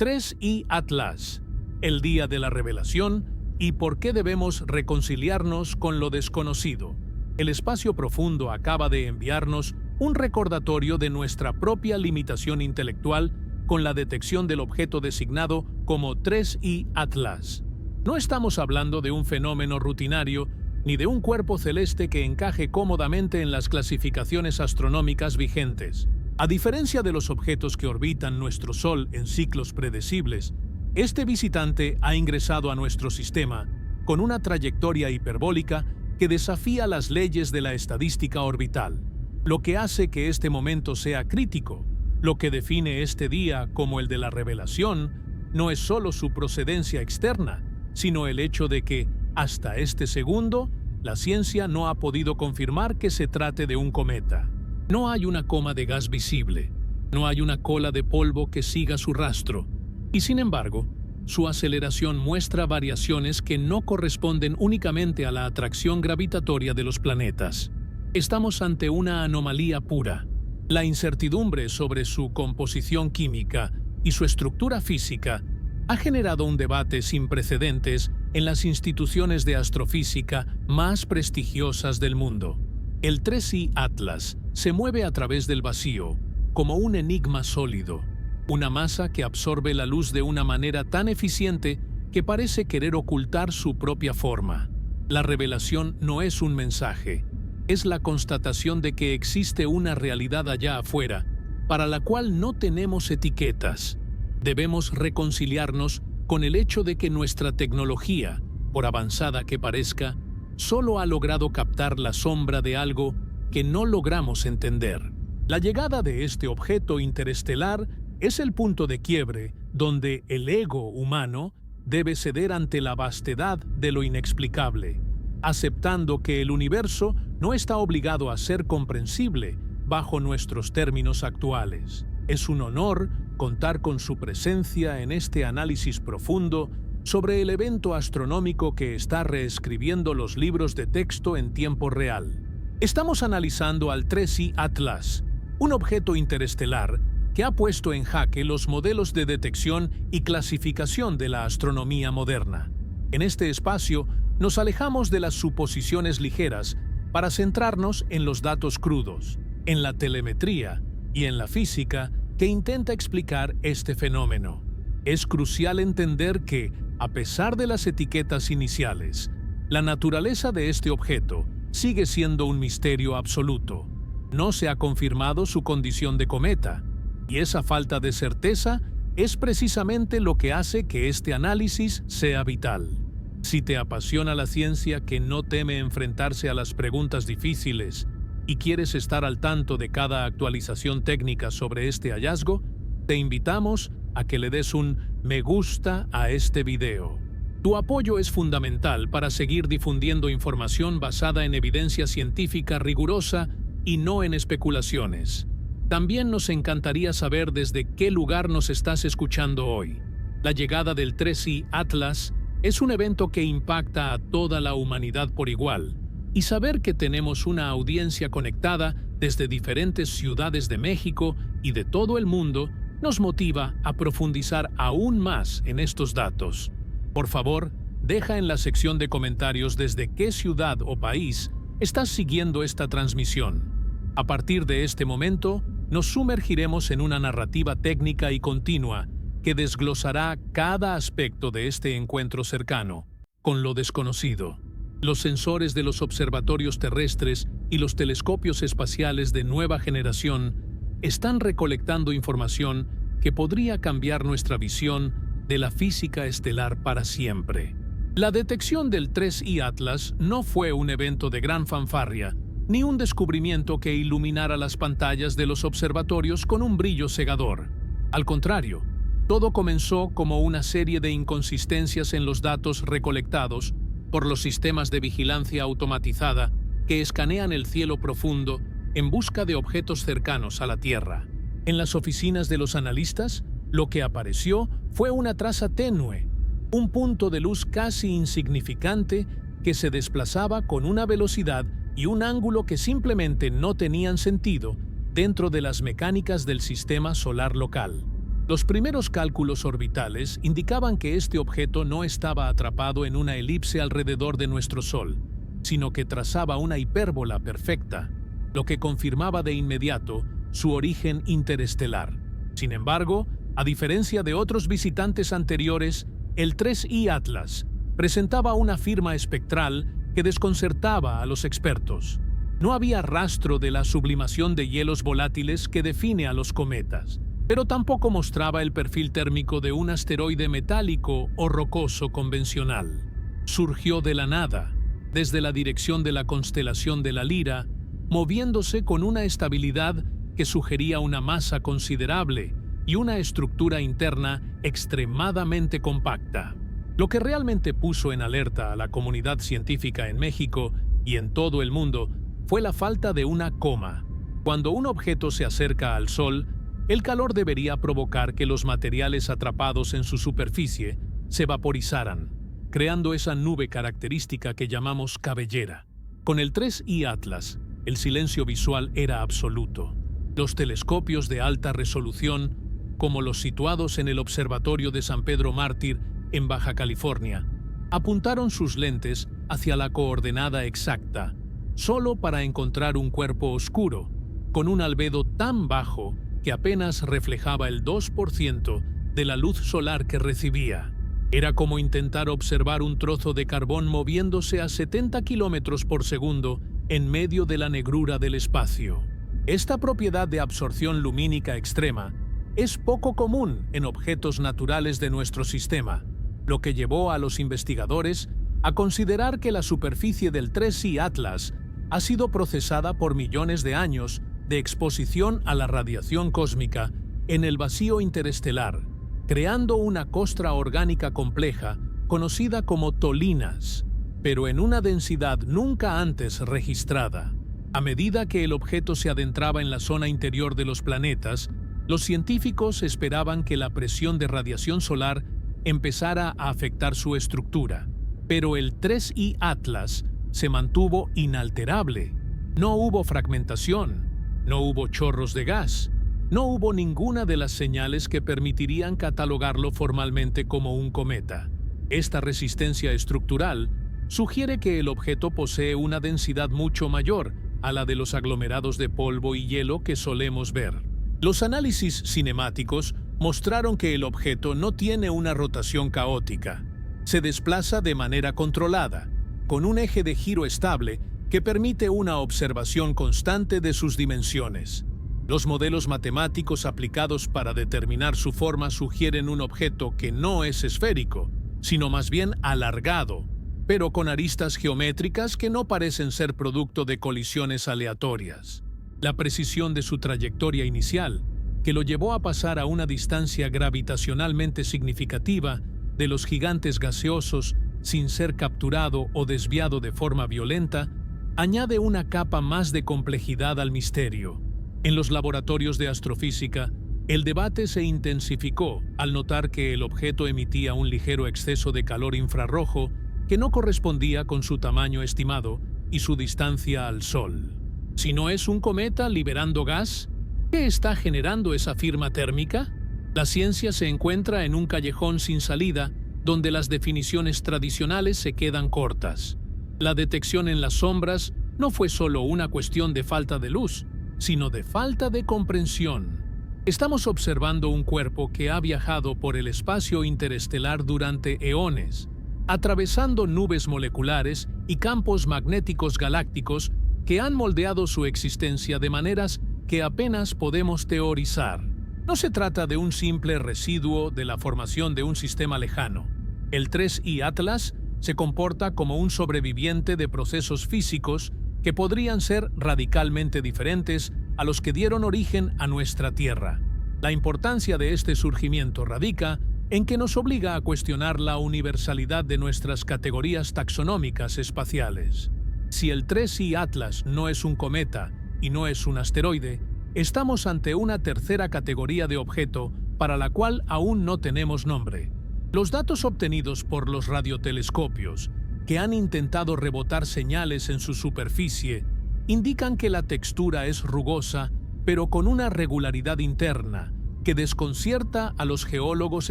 3I Atlas, el día de la revelación y por qué debemos reconciliarnos con lo desconocido. El espacio profundo acaba de enviarnos un recordatorio de nuestra propia limitación intelectual con la detección del objeto designado como 3I Atlas. No estamos hablando de un fenómeno rutinario ni de un cuerpo celeste que encaje cómodamente en las clasificaciones astronómicas vigentes. A diferencia de los objetos que orbitan nuestro Sol en ciclos predecibles, este visitante ha ingresado a nuestro sistema con una trayectoria hiperbólica que desafía las leyes de la estadística orbital, lo que hace que este momento sea crítico. Lo que define este día como el de la revelación no es solo su procedencia externa, sino el hecho de que, hasta este segundo, la ciencia no ha podido confirmar que se trate de un cometa. No hay una coma de gas visible, no hay una cola de polvo que siga su rastro, y sin embargo, su aceleración muestra variaciones que no corresponden únicamente a la atracción gravitatoria de los planetas. Estamos ante una anomalía pura. La incertidumbre sobre su composición química y su estructura física ha generado un debate sin precedentes en las instituciones de astrofísica más prestigiosas del mundo. El 3I Atlas se mueve a través del vacío, como un enigma sólido, una masa que absorbe la luz de una manera tan eficiente que parece querer ocultar su propia forma. La revelación no es un mensaje, es la constatación de que existe una realidad allá afuera, para la cual no tenemos etiquetas. Debemos reconciliarnos con el hecho de que nuestra tecnología, por avanzada que parezca, solo ha logrado captar la sombra de algo que no logramos entender. La llegada de este objeto interestelar es el punto de quiebre donde el ego humano debe ceder ante la vastedad de lo inexplicable, aceptando que el universo no está obligado a ser comprensible bajo nuestros términos actuales. Es un honor contar con su presencia en este análisis profundo sobre el evento astronómico que está reescribiendo los libros de texto en tiempo real. Estamos analizando al 3I Atlas, un objeto interestelar que ha puesto en jaque los modelos de detección y clasificación de la astronomía moderna. En este espacio, nos alejamos de las suposiciones ligeras para centrarnos en los datos crudos, en la telemetría y en la física que intenta explicar este fenómeno. Es crucial entender que, a pesar de las etiquetas iniciales, la naturaleza de este objeto sigue siendo un misterio absoluto. No se ha confirmado su condición de cometa, y esa falta de certeza es precisamente lo que hace que este análisis sea vital. Si te apasiona la ciencia que no teme enfrentarse a las preguntas difíciles y quieres estar al tanto de cada actualización técnica sobre este hallazgo, te invitamos a que le des un me gusta a este video. Tu apoyo es fundamental para seguir difundiendo información basada en evidencia científica rigurosa y no en especulaciones. También nos encantaría saber desde qué lugar nos estás escuchando hoy. La llegada del 3I Atlas es un evento que impacta a toda la humanidad por igual, y saber que tenemos una audiencia conectada desde diferentes ciudades de México y de todo el mundo nos motiva a profundizar aún más en estos datos. Por favor, deja en la sección de comentarios desde qué ciudad o país estás siguiendo esta transmisión. A partir de este momento, nos sumergiremos en una narrativa técnica y continua que desglosará cada aspecto de este encuentro cercano con lo desconocido. Los sensores de los observatorios terrestres y los telescopios espaciales de nueva generación están recolectando información que podría cambiar nuestra visión de la física estelar para siempre. La detección del 3I Atlas no fue un evento de gran fanfarria, ni un descubrimiento que iluminara las pantallas de los observatorios con un brillo cegador. Al contrario, todo comenzó como una serie de inconsistencias en los datos recolectados por los sistemas de vigilancia automatizada que escanean el cielo profundo en busca de objetos cercanos a la Tierra. En las oficinas de los analistas, lo que apareció fue una traza tenue, un punto de luz casi insignificante que se desplazaba con una velocidad y un ángulo que simplemente no tenían sentido dentro de las mecánicas del sistema solar local. Los primeros cálculos orbitales indicaban que este objeto no estaba atrapado en una elipse alrededor de nuestro Sol, sino que trazaba una hipérbola perfecta, lo que confirmaba de inmediato su origen interestelar. Sin embargo, a diferencia de otros visitantes anteriores, el 3I Atlas presentaba una firma espectral que desconcertaba a los expertos. No había rastro de la sublimación de hielos volátiles que define a los cometas, pero tampoco mostraba el perfil térmico de un asteroide metálico o rocoso convencional. Surgió de la nada, desde la dirección de la constelación de la Lira, moviéndose con una estabilidad que sugería una masa considerable y una estructura interna extremadamente compacta. Lo que realmente puso en alerta a la comunidad científica en México y en todo el mundo fue la falta de una coma. Cuando un objeto se acerca al Sol, el calor debería provocar que los materiales atrapados en su superficie se vaporizaran, creando esa nube característica que llamamos cabellera. Con el 3I Atlas, el silencio visual era absoluto. Los telescopios de alta resolución, como los situados en el Observatorio de San Pedro Mártir en Baja California, apuntaron sus lentes hacia la coordenada exacta, solo para encontrar un cuerpo oscuro, con un albedo tan bajo que apenas reflejaba el 2% de la luz solar que recibía. Era como intentar observar un trozo de carbón moviéndose a 70 kilómetros por segundo en medio de la negrura del espacio. Esta propiedad de absorción lumínica extrema es poco común en objetos naturales de nuestro sistema, lo que llevó a los investigadores a considerar que la superficie del 3I Atlas ha sido procesada por millones de años de exposición a la radiación cósmica en el vacío interestelar, creando una costra orgánica compleja conocida como tolinas, pero en una densidad nunca antes registrada. A medida que el objeto se adentraba en la zona interior de los planetas, los científicos esperaban que la presión de radiación solar empezara a afectar su estructura, pero el 3I Atlas se mantuvo inalterable. No hubo fragmentación, no hubo chorros de gas, no hubo ninguna de las señales que permitirían catalogarlo formalmente como un cometa. Esta resistencia estructural sugiere que el objeto posee una densidad mucho mayor a la de los aglomerados de polvo y hielo que solemos ver. Los análisis cinemáticos mostraron que el objeto no tiene una rotación caótica. Se desplaza de manera controlada, con un eje de giro estable que permite una observación constante de sus dimensiones. Los modelos matemáticos aplicados para determinar su forma sugieren un objeto que no es esférico, sino más bien alargado, pero con aristas geométricas que no parecen ser producto de colisiones aleatorias. La precisión de su trayectoria inicial, que lo llevó a pasar a una distancia gravitacionalmente significativa de los gigantes gaseosos sin ser capturado o desviado de forma violenta, añade una capa más de complejidad al misterio. En los laboratorios de astrofísica, el debate se intensificó al notar que el objeto emitía un ligero exceso de calor infrarrojo que no correspondía con su tamaño estimado y su distancia al Sol. Si no es un cometa liberando gas, ¿qué está generando esa firma térmica? La ciencia se encuentra en un callejón sin salida donde las definiciones tradicionales se quedan cortas. La detección en las sombras no fue solo una cuestión de falta de luz, sino de falta de comprensión. Estamos observando un cuerpo que ha viajado por el espacio interestelar durante eones, atravesando nubes moleculares y campos magnéticos galácticos que han moldeado su existencia de maneras que apenas podemos teorizar. No se trata de un simple residuo de la formación de un sistema lejano. El 3I Atlas se comporta como un sobreviviente de procesos físicos que podrían ser radicalmente diferentes a los que dieron origen a nuestra Tierra. La importancia de este surgimiento radica en que nos obliga a cuestionar la universalidad de nuestras categorías taxonómicas espaciales. Si el 3I Atlas no es un cometa y no es un asteroide, estamos ante una tercera categoría de objeto para la cual aún no tenemos nombre. Los datos obtenidos por los radiotelescopios, que han intentado rebotar señales en su superficie, indican que la textura es rugosa, pero con una regularidad interna, que desconcierta a los geólogos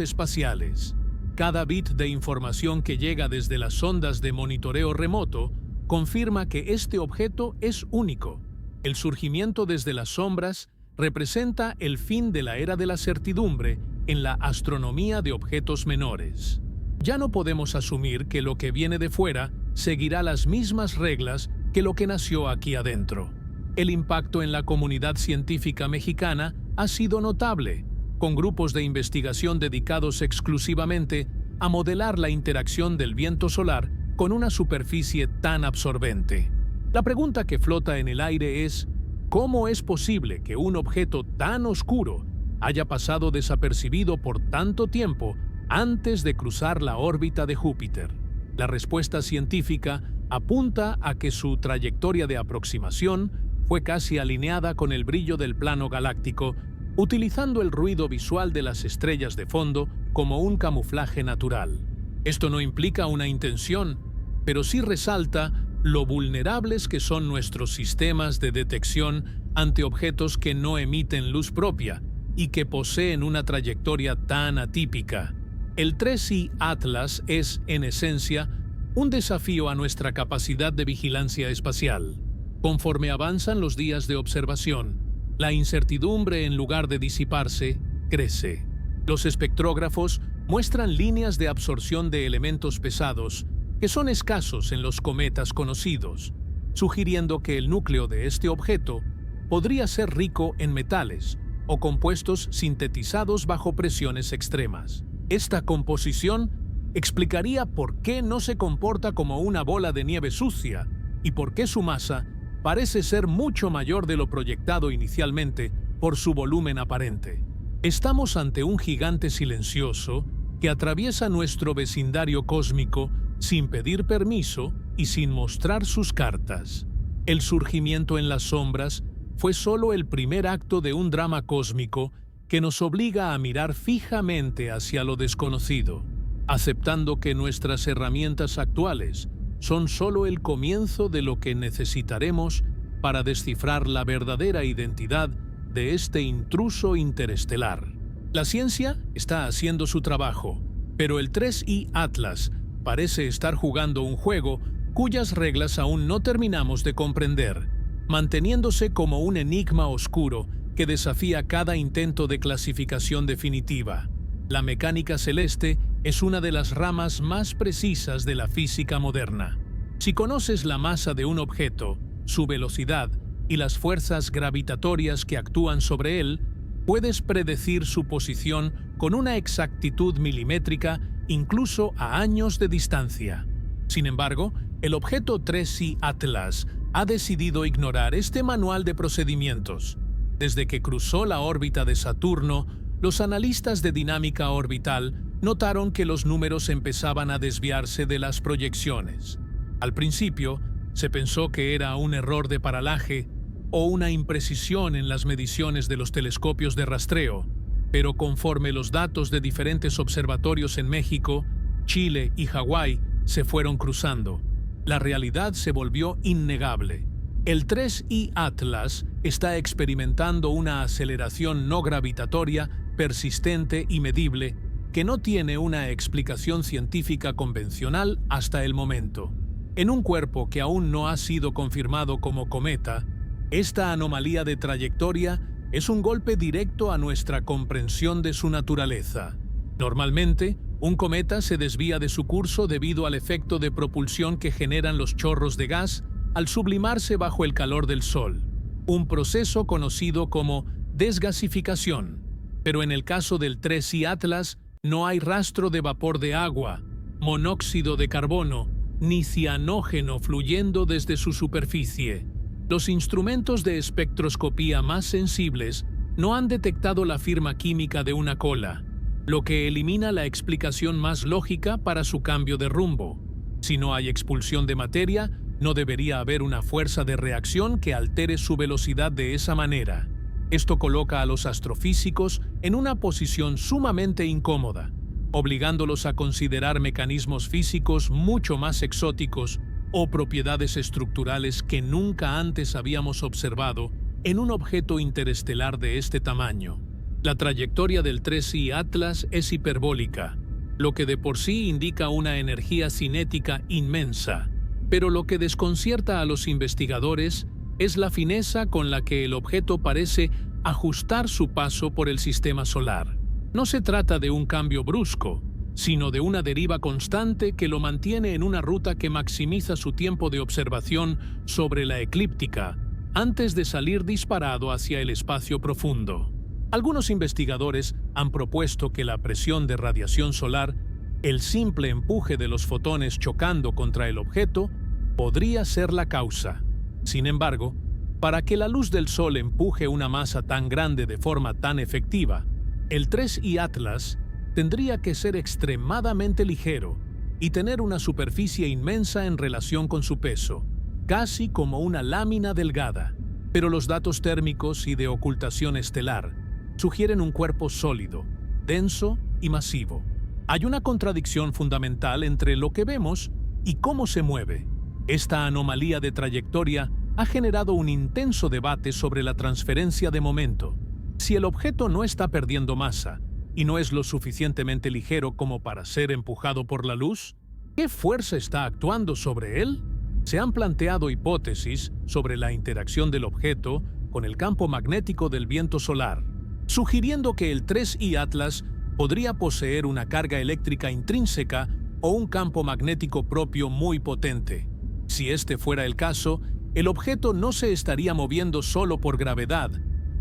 espaciales. Cada bit de información que llega desde las sondas de monitoreo remoto confirma que este objeto es único. El surgimiento desde las sombras representa el fin de la era de la certidumbre en la astronomía de objetos menores. Ya no podemos asumir que lo que viene de fuera seguirá las mismas reglas que lo que nació aquí adentro. El impacto en la comunidad científica mexicana ha sido notable, con grupos de investigación dedicados exclusivamente a modelar la interacción del viento solar con una superficie tan absorbente. La pregunta que flota en el aire es: ¿cómo es posible que un objeto tan oscuro haya pasado desapercibido por tanto tiempo antes de cruzar la órbita de Júpiter? La respuesta científica apunta a que su trayectoria de aproximación fue casi alineada con el brillo del plano galáctico, utilizando el ruido visual de las estrellas de fondo como un camuflaje natural. Esto no implica una intención, pero sí resalta lo vulnerables que son nuestros sistemas de detección ante objetos que no emiten luz propia y que poseen una trayectoria tan atípica. El 3I Atlas es, en esencia, un desafío a nuestra capacidad de vigilancia espacial. Conforme avanzan los días de observación, la incertidumbre, en lugar de disiparse, crece. Los espectrógrafos muestran líneas de absorción de elementos pesados que son escasos en los cometas conocidos, sugiriendo que el núcleo de este objeto podría ser rico en metales o compuestos sintetizados bajo presiones extremas. Esta composición explicaría por qué no se comporta como una bola de nieve sucia y por qué su masa parece ser mucho mayor de lo proyectado inicialmente por su volumen aparente. Estamos ante un gigante silencioso que atraviesa nuestro vecindario cósmico sin pedir permiso y sin mostrar sus cartas. El surgimiento en las sombras fue solo el primer acto de un drama cósmico que nos obliga a mirar fijamente hacia lo desconocido, aceptando que nuestras herramientas actuales son solo el comienzo de lo que necesitaremos para descifrar la verdadera identidad de este intruso interestelar. La ciencia está haciendo su trabajo, pero el 3I Atlas parece estar jugando un juego cuyas reglas aún no terminamos de comprender, manteniéndose como un enigma oscuro que desafía cada intento de clasificación definitiva. La mecánica celeste es una de las ramas más precisas de la física moderna. Si conoces la masa de un objeto, su velocidad y las fuerzas gravitatorias que actúan sobre él, puedes predecir su posición con una exactitud milimétrica incluso a años de distancia. Sin embargo, el objeto 3I Atlas ha decidido ignorar este manual de procedimientos. Desde que cruzó la órbita de Saturno, los analistas de dinámica orbital notaron que los números empezaban a desviarse de las proyecciones. Al principio, se pensó que era un error de paralaje o una imprecisión en las mediciones de los telescopios de rastreo, pero conforme los datos de diferentes observatorios en México, Chile y Hawái se fueron cruzando, la realidad se volvió innegable. El 3I Atlas está experimentando una aceleración no gravitatoria persistente y medible que no tiene una explicación científica convencional hasta el momento. En un cuerpo que aún no ha sido confirmado como cometa, esta anomalía de trayectoria es un golpe directo a nuestra comprensión de su naturaleza. Normalmente, un cometa se desvía de su curso debido al efecto de propulsión que generan los chorros de gas al sublimarse bajo el calor del Sol, un proceso conocido como desgasificación. Pero en el caso del 3I Atlas, no hay rastro de vapor de agua, monóxido de carbono, ni cianógeno fluyendo desde su superficie. Los instrumentos de espectroscopía más sensibles no han detectado la firma química de una cola, lo que elimina la explicación más lógica para su cambio de rumbo. Si no hay expulsión de materia, no debería haber una fuerza de reacción que altere su velocidad de esa manera. Esto coloca a los astrofísicos en una posición sumamente incómoda, obligándolos a considerar mecanismos físicos mucho más exóticos o propiedades estructurales que nunca antes habíamos observado en un objeto interestelar de este tamaño. La trayectoria del 3I Atlas es hiperbólica, lo que de por sí indica una energía cinética inmensa, pero lo que desconcierta a los investigadores es la fineza con la que el objeto parece ajustar su paso por el sistema solar. No se trata de un cambio brusco, sino de una deriva constante que lo mantiene en una ruta que maximiza su tiempo de observación sobre la eclíptica antes de salir disparado hacia el espacio profundo. Algunos investigadores han propuesto que la presión de radiación solar, el simple empuje de los fotones chocando contra el objeto, podría ser la causa. Sin embargo, para que la luz del Sol empuje una masa tan grande de forma tan efectiva, el 3I Atlas tendría que ser extremadamente ligero y tener una superficie inmensa en relación con su peso, casi como una lámina delgada. Pero los datos térmicos y de ocultación estelar sugieren un cuerpo sólido, denso y masivo. Hay una contradicción fundamental entre lo que vemos y cómo se mueve. Esta anomalía de trayectoria ha generado un intenso debate sobre la transferencia de momento. Si el objeto no está perdiendo masa y no es lo suficientemente ligero como para ser empujado por la luz, ¿qué fuerza está actuando sobre él? Se han planteado hipótesis sobre la interacción del objeto con el campo magnético del viento solar, sugiriendo que el 3I Atlas podría poseer una carga eléctrica intrínseca o un campo magnético propio muy potente. Si este fuera el caso, el objeto no se estaría moviendo solo por gravedad,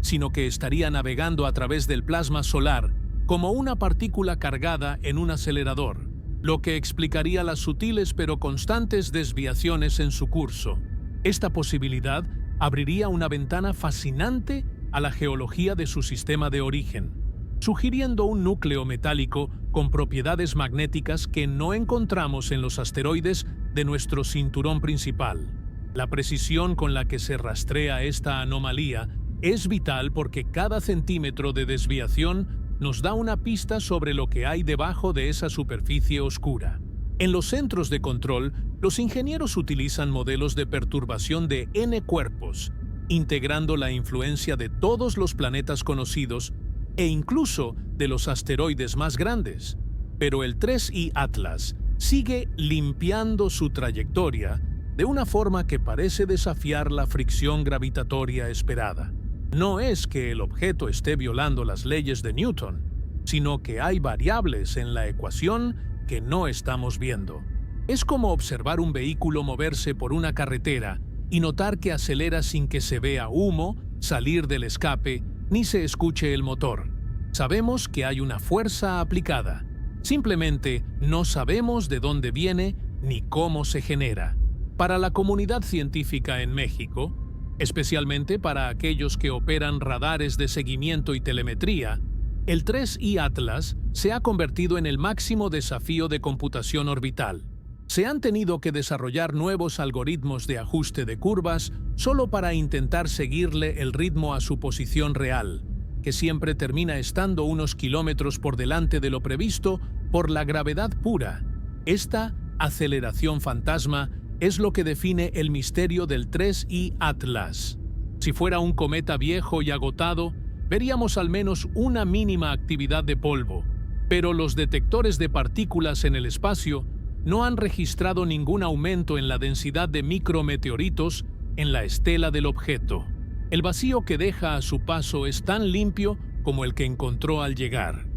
sino que estaría navegando a través del plasma solar como una partícula cargada en un acelerador, lo que explicaría las sutiles pero constantes desviaciones en su curso. Esta posibilidad abriría una ventana fascinante a la geología de su sistema de origen, sugiriendo un núcleo metálico con propiedades magnéticas que no encontramos en los asteroides de nuestro cinturón principal. La precisión con la que se rastrea esta anomalía es vital porque cada centímetro de desviación nos da una pista sobre lo que hay debajo de esa superficie oscura. En los centros de control, los ingenieros utilizan modelos de perturbación de N cuerpos, integrando la influencia de todos los planetas conocidos e incluso de los asteroides más grandes. Pero el 3I Atlas sigue limpiando su trayectoria de una forma que parece desafiar la fricción gravitatoria esperada. No es que el objeto esté violando las leyes de Newton, sino que hay variables en la ecuación que no estamos viendo. Es como observar un vehículo moverse por una carretera y notar que acelera sin que se vea humo salir del escape ni se escuche el motor. Sabemos que hay una fuerza aplicada. Simplemente no sabemos de dónde viene ni cómo se genera. Para la comunidad científica en México, especialmente para aquellos que operan radares de seguimiento y telemetría, el 3I Atlas se ha convertido en el máximo desafío de computación orbital. Se han tenido que desarrollar nuevos algoritmos de ajuste de curvas solo para intentar seguirle el ritmo a su posición real, que siempre termina estando unos kilómetros por delante de lo previsto por la gravedad pura. Esta aceleración fantasma es lo que define el misterio del 3I Atlas. Si fuera un cometa viejo y agotado, veríamos al menos una mínima actividad de polvo, pero los detectores de partículas en el espacio no han registrado ningún aumento en la densidad de micrometeoritos en la estela del objeto. El vacío que deja a su paso es tan limpio como el que encontró al llegar.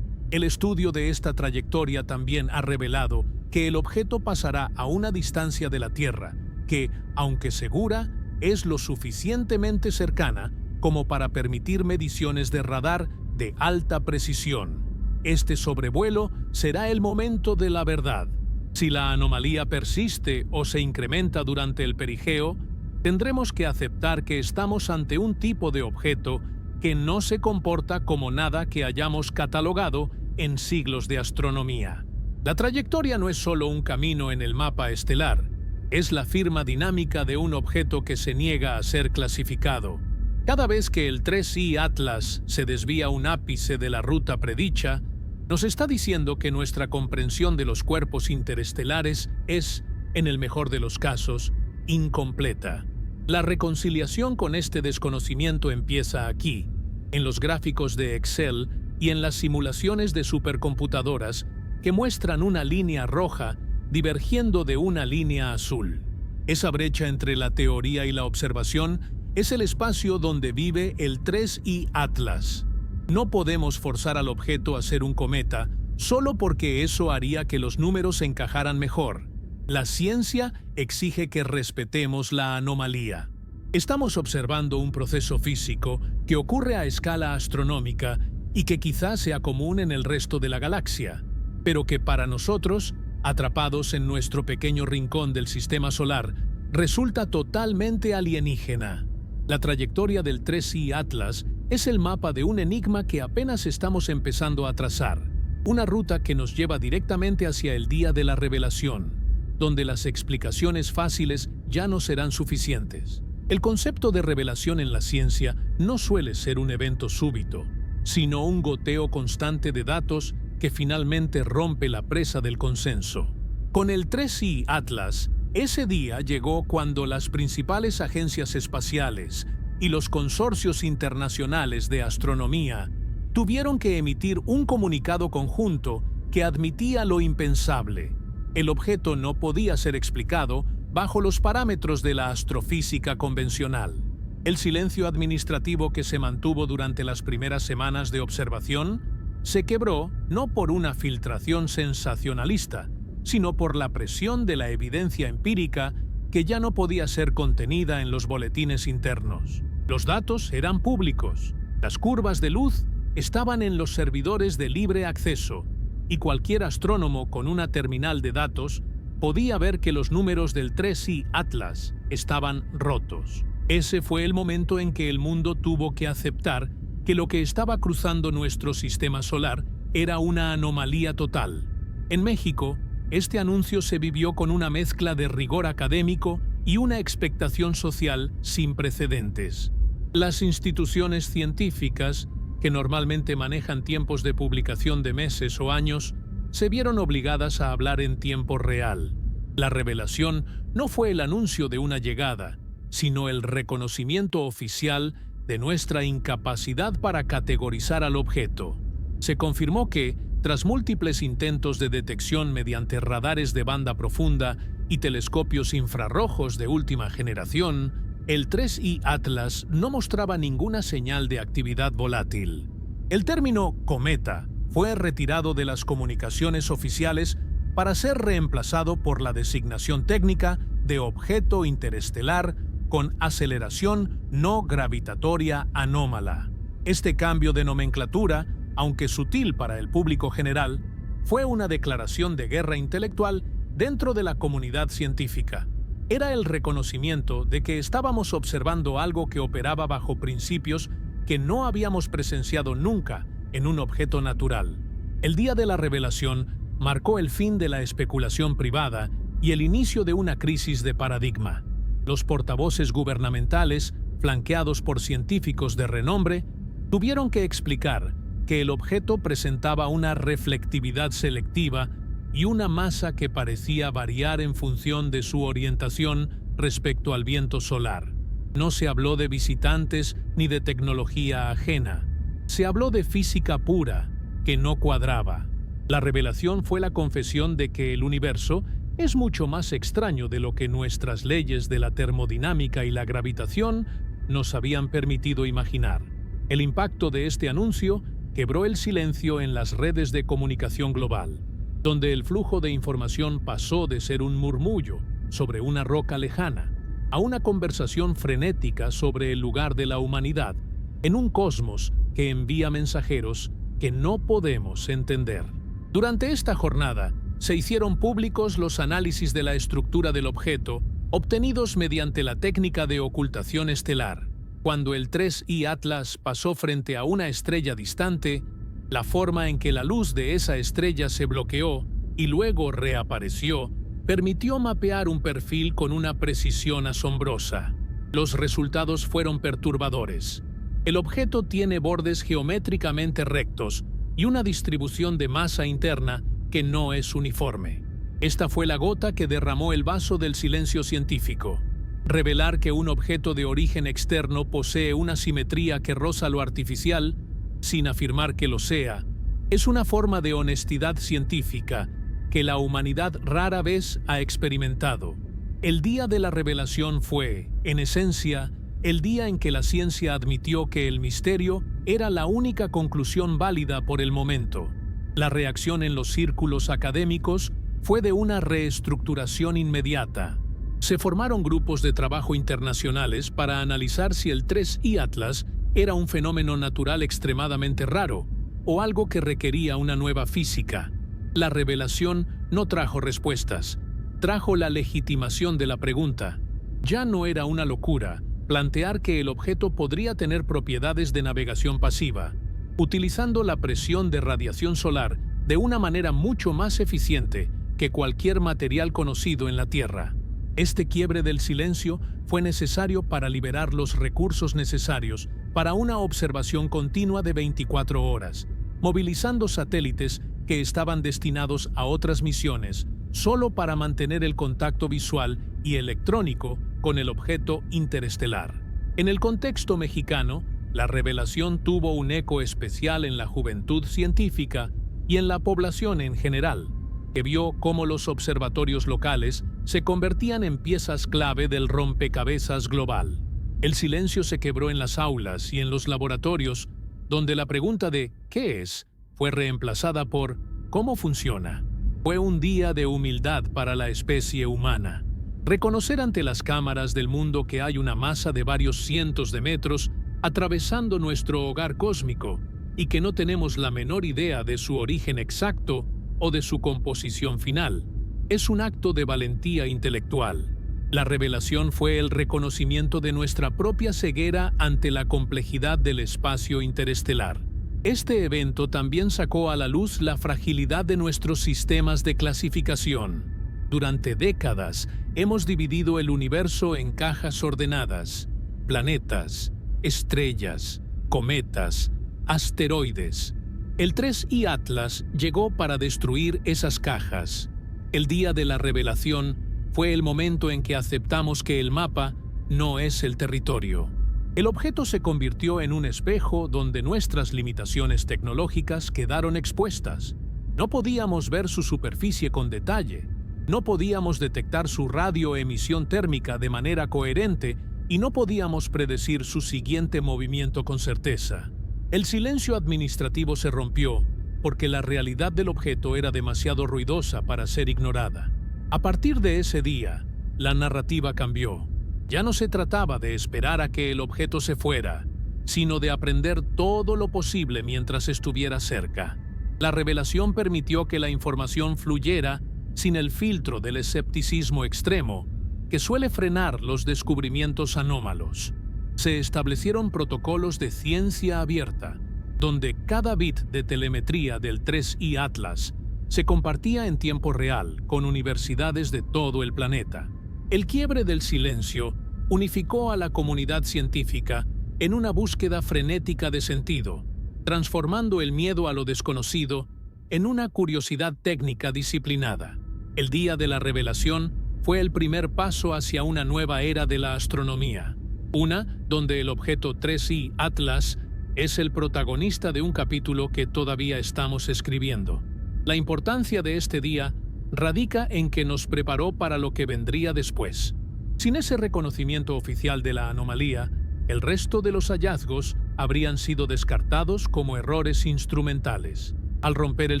El estudio de esta trayectoria también ha revelado que el objeto pasará a una distancia de la Tierra que, aunque segura, es lo suficientemente cercana como para permitir mediciones de radar de alta precisión. Este sobrevuelo será el momento de la verdad. Si la anomalía persiste o se incrementa durante el perigeo, tendremos que aceptar que estamos ante un tipo de objeto que no se comporta como nada que hayamos catalogado en siglos de astronomía. La trayectoria no es solo un camino en el mapa estelar, es la firma dinámica de un objeto que se niega a ser clasificado. Cada vez que el 3I Atlas se desvía un ápice de la ruta predicha, nos está diciendo que nuestra comprensión de los cuerpos interestelares es, en el mejor de los casos, incompleta. La reconciliación con este desconocimiento empieza aquí, en los gráficos de Excel y en las simulaciones de supercomputadoras que muestran una línea roja divergiendo de una línea azul. Esa brecha entre la teoría y la observación es el espacio donde vive el 3I Atlas. No podemos forzar al objeto a ser un cometa solo porque eso haría que los números encajaran mejor. La ciencia exige que respetemos la anomalía. Estamos observando un proceso físico que ocurre a escala astronómica y que quizás sea común en el resto de la galaxia, pero que para nosotros, atrapados en nuestro pequeño rincón del sistema solar, resulta totalmente alienígena. La trayectoria del 3I Atlas es el mapa de un enigma que apenas estamos empezando a trazar, una ruta que nos lleva directamente hacia el día de la revelación, donde las explicaciones fáciles ya no serán suficientes. El concepto de revelación en la ciencia no suele ser un evento súbito, sino un goteo constante de datos que finalmente rompe la presa del consenso. Con el 3I Atlas, ese día llegó cuando las principales agencias espaciales y los consorcios internacionales de astronomía tuvieron que emitir un comunicado conjunto que admitía lo impensable. El objeto no podía ser explicado bajo los parámetros de la astrofísica convencional. El silencio administrativo que se mantuvo durante las primeras semanas de observación se quebró no por una filtración sensacionalista, sino por la presión de la evidencia empírica que ya no podía ser contenida en los boletines internos. Los datos eran públicos, las curvas de luz estaban en los servidores de libre acceso, y cualquier astrónomo con una terminal de datos podía ver que los números del 3I Atlas estaban rotos. Ese fue el momento en que el mundo tuvo que aceptar que lo que estaba cruzando nuestro sistema solar era una anomalía total. En México, este anuncio se vivió con una mezcla de rigor académico y una expectación social sin precedentes. Las instituciones científicas, que normalmente manejan tiempos de publicación de meses o años, se vieron obligadas a hablar en tiempo real. La revelación no fue el anuncio de una llegada, sino el reconocimiento oficial de nuestra incapacidad para categorizar al objeto. Se confirmó que, tras múltiples intentos de detección mediante radares de banda profunda y telescopios infrarrojos de última generación, el 3I Atlas no mostraba ninguna señal de actividad volátil. El término cometa fue retirado de las comunicaciones oficiales para ser reemplazado por la designación técnica de objeto interestelar con aceleración no gravitatoria anómala. Este cambio de nomenclatura, aunque sutil para el público general, fue una declaración de guerra intelectual dentro de la comunidad científica. Era el reconocimiento de que estábamos observando algo que operaba bajo principios que no habíamos presenciado nunca en un objeto natural. El día de la revelación marcó el fin de la especulación privada y el inicio de una crisis de paradigma. Los portavoces gubernamentales, flanqueados por científicos de renombre, tuvieron que explicar que el objeto presentaba una reflectividad selectiva y una masa que parecía variar en función de su orientación respecto al viento solar. No se habló de visitantes ni de tecnología ajena. Se habló de física pura, que no cuadraba. La revelación fue la confesión de que el universo es mucho más extraño de lo que nuestras leyes de la termodinámica y la gravitación nos habían permitido imaginar. El impacto de este anuncio quebró el silencio en las redes de comunicación global, donde el flujo de información pasó de ser un murmullo sobre una roca lejana a una conversación frenética sobre el lugar de la humanidad en un cosmos que envía mensajeros que no podemos entender. Durante esta jornada, se hicieron públicos los análisis de la estructura del objeto obtenidos mediante la técnica de ocultación estelar. Cuando el 3I Atlas pasó frente a una estrella distante, la forma en que la luz de esa estrella se bloqueó y luego reapareció permitió mapear un perfil con una precisión asombrosa. Los resultados fueron perturbadores. El objeto tiene bordes geométricamente rectos y una distribución de masa interna que no es uniforme. Esta fue la gota que derramó el vaso del silencio científico. Revelar que un objeto de origen externo posee una simetría que roza lo artificial, sin afirmar que lo sea, es una forma de honestidad científica que la humanidad rara vez ha experimentado. El día de la revelación fue, en esencia, el día en que la ciencia admitió que el misterio era la única conclusión válida por el momento. La reacción en los círculos académicos fue de una reestructuración inmediata. Se formaron grupos de trabajo internacionales para analizar si el 3I Atlas era un fenómeno natural extremadamente raro o algo que requería una nueva física. La revelación no trajo respuestas, trajo la legitimación de la pregunta. Ya no era una locura plantear que el objeto podría tener propiedades de navegación pasiva, utilizando la presión de radiación solar de una manera mucho más eficiente que cualquier material conocido en la Tierra. Este quiebre del silencio fue necesario para liberar los recursos necesarios para una observación continua de 24 horas, movilizando satélites que estaban destinados a otras misiones, solo para mantener el contacto visual y electrónico con el objeto interestelar. En el contexto mexicano, la revelación tuvo un eco especial en la juventud científica y en la población en general, que vio cómo los observatorios locales se convertían en piezas clave del rompecabezas global. El silencio se quebró en las aulas y en los laboratorios, donde la pregunta de ¿qué es? Fue reemplazada por ¿cómo funciona? Fue un día de humildad para la especie humana. Reconocer ante las cámaras del mundo que hay una masa de varios cientos de metros atravesando nuestro hogar cósmico y que no tenemos la menor idea de su origen exacto o de su composición final, es un acto de valentía intelectual. La revelación fue el reconocimiento de nuestra propia ceguera ante la complejidad del espacio interestelar. Este evento también sacó a la luz la fragilidad de nuestros sistemas de clasificación. Durante décadas hemos dividido el universo en cajas ordenadas: planetas, estrellas, cometas, asteroides. El 3I Atlas llegó para destruir esas cajas. El día de la revelación fue el momento en que aceptamos que el mapa no es el territorio. El objeto se convirtió en un espejo donde nuestras limitaciones tecnológicas quedaron expuestas. No podíamos ver su superficie con detalle, no podíamos detectar su radioemisión térmica de manera coherente y no podíamos predecir su siguiente movimiento con certeza. El silencio administrativo se rompió porque la realidad del objeto era demasiado ruidosa para ser ignorada. A partir de ese día, la narrativa cambió. Ya no se trataba de esperar a que el objeto se fuera, sino de aprender todo lo posible mientras estuviera cerca. La revelación permitió que la información fluyera sin el filtro del escepticismo extremo, que suele frenar los descubrimientos anómalos. Se establecieron protocolos de ciencia abierta, donde cada bit de telemetría del 3I Atlas se compartía en tiempo real con universidades de todo el planeta. El quiebre del silencio unificó a la comunidad científica en una búsqueda frenética de sentido, transformando el miedo a lo desconocido en una curiosidad técnica disciplinada. El día de la revelación fue el primer paso hacia una nueva era de la astronomía, una donde el objeto 3I Atlas es el protagonista de un capítulo que todavía estamos escribiendo. La importancia de este día radica en que nos preparó para lo que vendría después. Sin ese reconocimiento oficial de la anomalía, el resto de los hallazgos habrían sido descartados como errores instrumentales. Al romper el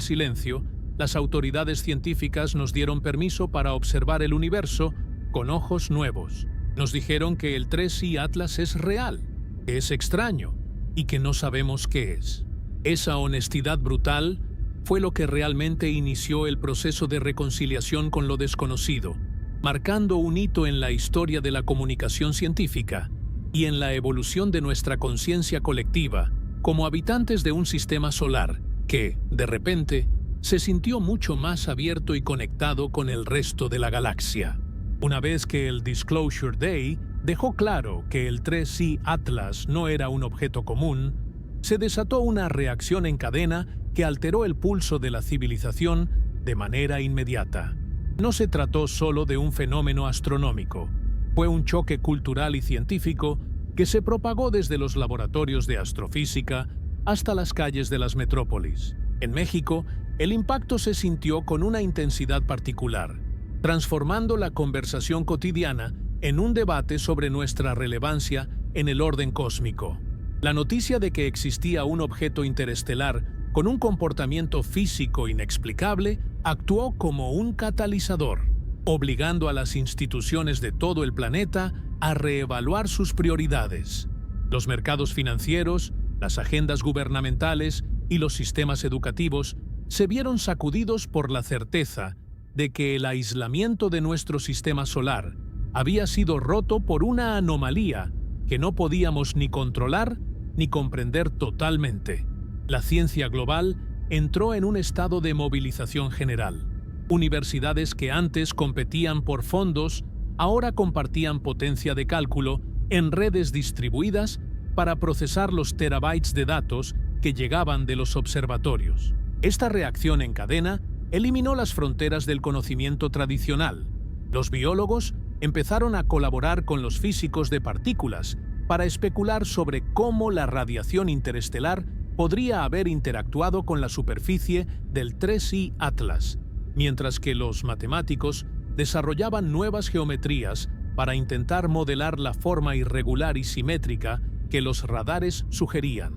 silencio, las autoridades científicas nos dieron permiso para observar el universo con ojos nuevos. Nos dijeron que el 3I Atlas es real, que es extraño y que no sabemos qué es. Esa honestidad brutal fue lo que realmente inició el proceso de reconciliación con lo desconocido, marcando un hito en la historia de la comunicación científica y en la evolución de nuestra conciencia colectiva como habitantes de un sistema solar que, de repente, se sintió mucho más abierto y conectado con el resto de la galaxia. Una vez que el Disclosure Day dejó claro que el 3I Atlas no era un objeto común, se desató una reacción en cadena que alteró el pulso de la civilización de manera inmediata. No se trató solo de un fenómeno astronómico, Fue un choque cultural y científico que se propagó desde los laboratorios de astrofísica hasta las calles de las metrópolis. En México, el impacto se sintió con una intensidad particular, transformando la conversación cotidiana en un debate sobre nuestra relevancia en el orden cósmico. La noticia de que existía un objeto interestelar con un comportamiento físico inexplicable actuó como un catalizador, obligando a las instituciones de todo el planeta a reevaluar sus prioridades. Los mercados financieros, las agendas gubernamentales y los sistemas educativos se vieron sacudidos por la certeza de que el aislamiento de nuestro sistema solar había sido roto por una anomalía que no podíamos ni controlar ni comprender totalmente. La ciencia global entró en un estado de movilización general. Universidades que antes competían por fondos, ahora compartían potencia de cálculo en redes distribuidas para procesar los terabytes de datos que llegaban de los observatorios. Esta reacción en cadena eliminó las fronteras del conocimiento tradicional. Los biólogos empezaron a colaborar con los físicos de partículas para especular sobre cómo la radiación interestelar podría haber interactuado con la superficie del 3I Atlas, mientras que los matemáticos desarrollaban nuevas geometrías para intentar modelar la forma irregular y simétrica que los radares sugerían.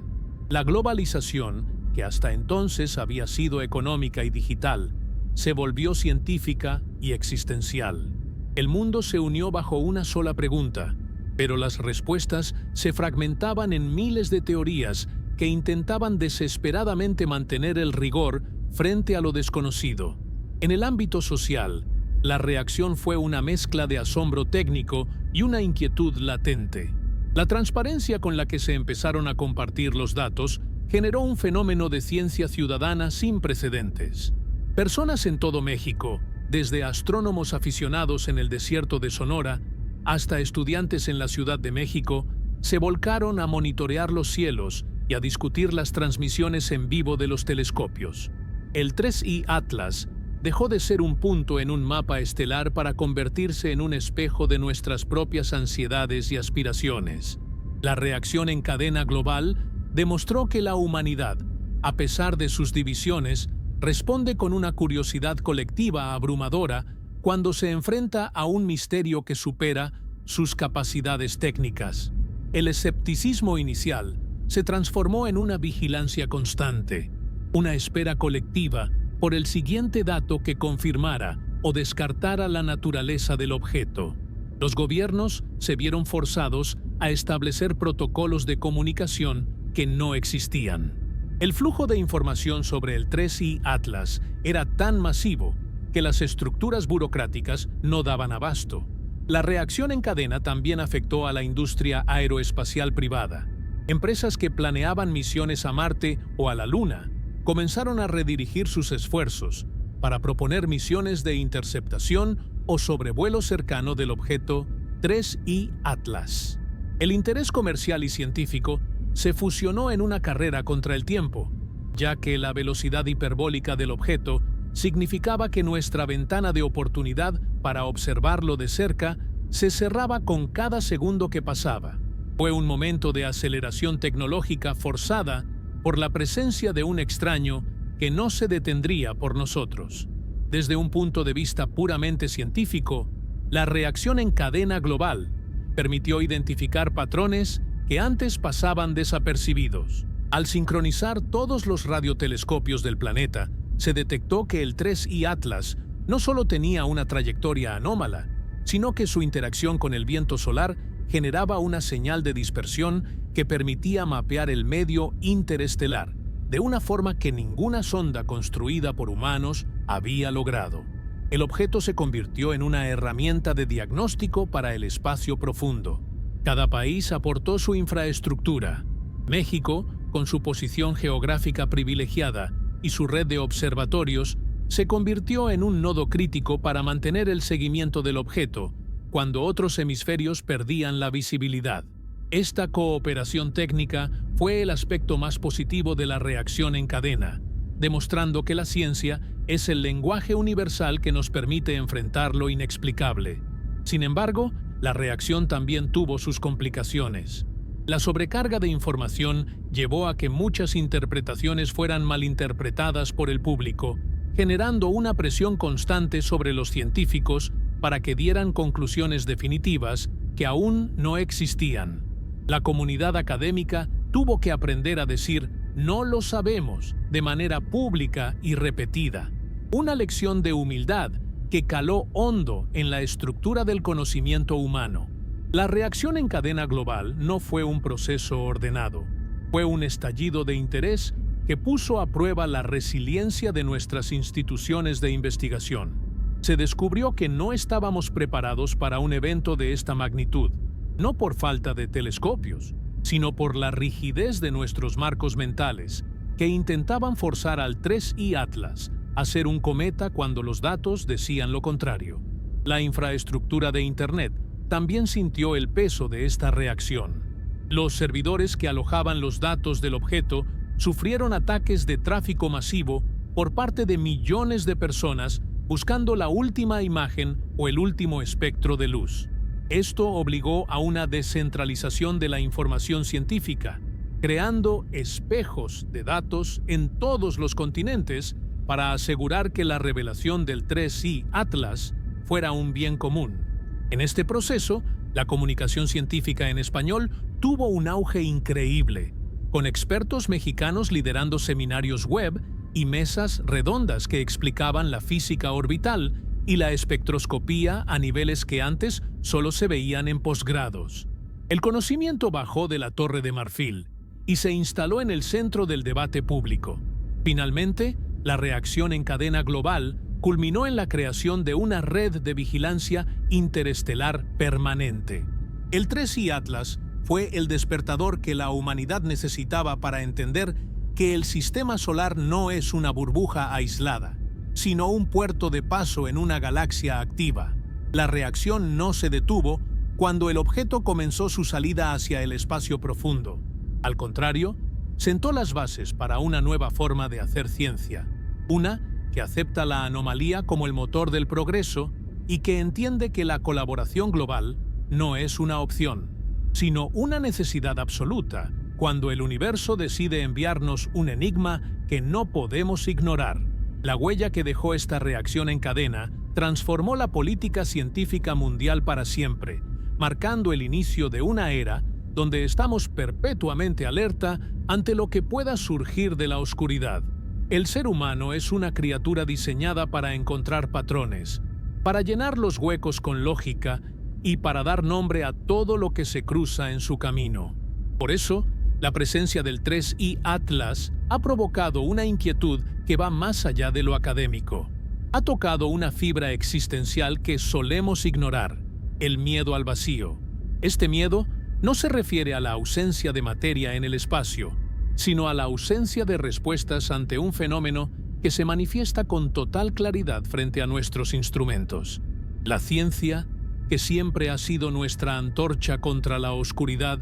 La globalización, que hasta entonces había sido económica y digital, se volvió científica y existencial. El mundo se unió bajo una sola pregunta, pero las respuestas se fragmentaban en miles de teorías que intentaban desesperadamente mantener el rigor frente a lo desconocido. En el ámbito social, la reacción fue una mezcla de asombro técnico y una inquietud latente. La transparencia con la que se empezaron a compartir los datos generó un fenómeno de ciencia ciudadana sin precedentes. Personas en todo México, desde astrónomos aficionados en el desierto de Sonora hasta estudiantes en la Ciudad de México, se volcaron a monitorear los cielos y a discutir las transmisiones en vivo de los telescopios. El 3I Atlas dejó de ser un punto en un mapa estelar para convertirse en un espejo de nuestras propias ansiedades y aspiraciones. La reacción en cadena global demostró que la humanidad, a pesar de sus divisiones, responde con una curiosidad colectiva abrumadora cuando se enfrenta a un misterio que supera sus capacidades técnicas. El escepticismo inicial se transformó en una vigilancia constante, una espera colectiva por el siguiente dato que confirmara o descartara la naturaleza del objeto. Los gobiernos se vieron forzados a establecer protocolos de comunicación que no existían. El flujo de información sobre el 3I Atlas era tan masivo que las estructuras burocráticas no daban abasto. La reacción en cadena también afectó a la industria aeroespacial privada. Empresas que planeaban misiones a Marte o a la Luna comenzaron a redirigir sus esfuerzos para proponer misiones de interceptación o sobrevuelo cercano del objeto 3I Atlas. El interés comercial y científico se fusionó en una carrera contra el tiempo, ya que la velocidad hiperbólica del objeto significaba que nuestra ventana de oportunidad para observarlo de cerca se cerraba con cada segundo que pasaba. Fue un momento de aceleración tecnológica forzada por la presencia de un extraño que no se detendría por nosotros. Desde un punto de vista puramente científico, la reacción en cadena global permitió identificar patrones que antes pasaban desapercibidos. Al sincronizar todos los radiotelescopios del planeta, se detectó que el 3I Atlas no solo tenía una trayectoria anómala, sino que su interacción con el viento solar generaba una señal de dispersión que permitía mapear el medio interestelar de una forma que ninguna sonda construida por humanos había logrado. El objeto se convirtió en una herramienta de diagnóstico para el espacio profundo. Cada país aportó su infraestructura. México, con su posición geográfica privilegiada y su red de observatorios, se convirtió en un nodo crítico para mantener el seguimiento del objeto, cuando otros hemisferios perdían la visibilidad. Esta cooperación técnica fue el aspecto más positivo de la reacción en cadena, demostrando que la ciencia es el lenguaje universal que nos permite enfrentar lo inexplicable. Sin embargo, La reacción también tuvo sus complicaciones. La sobrecarga de información llevó a que muchas interpretaciones fueran malinterpretadas por el público, generando una presión constante sobre los científicos para que dieran conclusiones definitivas que aún no existían. La comunidad académica tuvo que aprender a decir "no lo sabemos" de manera pública y repetida. Una lección de humildad que caló hondo en la estructura del conocimiento humano. La reacción en cadena global no fue un proceso ordenado. Fue un estallido de interés que puso a prueba la resiliencia de nuestras instituciones de investigación. Se descubrió que no estábamos preparados para un evento de esta magnitud, no por falta de telescopios, sino por la rigidez de nuestros marcos mentales, que intentaban forzar al 3I Atlas a ser un cometa cuando los datos decían lo contrario. La infraestructura de Internet también sintió el peso de esta reacción. Los servidores que alojaban los datos del objeto sufrieron ataques de tráfico masivo por parte de millones de personas buscando la última imagen o el último espectro de luz. Esto obligó a una descentralización de la información científica, creando espejos de datos en todos los continentes para asegurar que la revelación del 3I Atlas fuera un bien común. En este proceso, la comunicación científica en español tuvo un auge increíble, con expertos mexicanos liderando seminarios web y mesas redondas que explicaban la física orbital y la espectroscopía a niveles que antes solo se veían en posgrados. El conocimiento bajó de la Torre de Marfil y se instaló en el centro del debate público. Finalmente, la reacción en cadena global culminó en la creación de una red de vigilancia interestelar permanente. El 3I Atlas fue el despertador que la humanidad necesitaba para entender que el sistema solar no es una burbuja aislada, sino un puerto de paso en una galaxia activa. La reacción no se detuvo cuando el objeto comenzó su salida hacia el espacio profundo. Al contrario, sentó las bases para una nueva forma de hacer ciencia, una que acepta la anomalía como el motor del progreso y que entiende que la colaboración global no es una opción, sino una necesidad absoluta cuando el universo decide enviarnos un enigma que no podemos ignorar. La huella que dejó esta reacción en cadena transformó la política científica mundial para siempre, marcando el inicio de una era donde estamos perpetuamente alerta ante lo que pueda surgir de la oscuridad. El ser humano es una criatura diseñada para encontrar patrones, para llenar los huecos con lógica y para dar nombre a todo lo que se cruza en su camino. Por eso, la presencia del 3I Atlas ha provocado una inquietud que va más allá de lo académico. Ha tocado una fibra existencial que solemos ignorar, el miedo al vacío. Este miedo no se refiere a la ausencia de materia en el espacio, sino a la ausencia de respuestas ante un fenómeno que se manifiesta con total claridad frente a nuestros instrumentos. La ciencia, que siempre ha sido nuestra antorcha contra la oscuridad,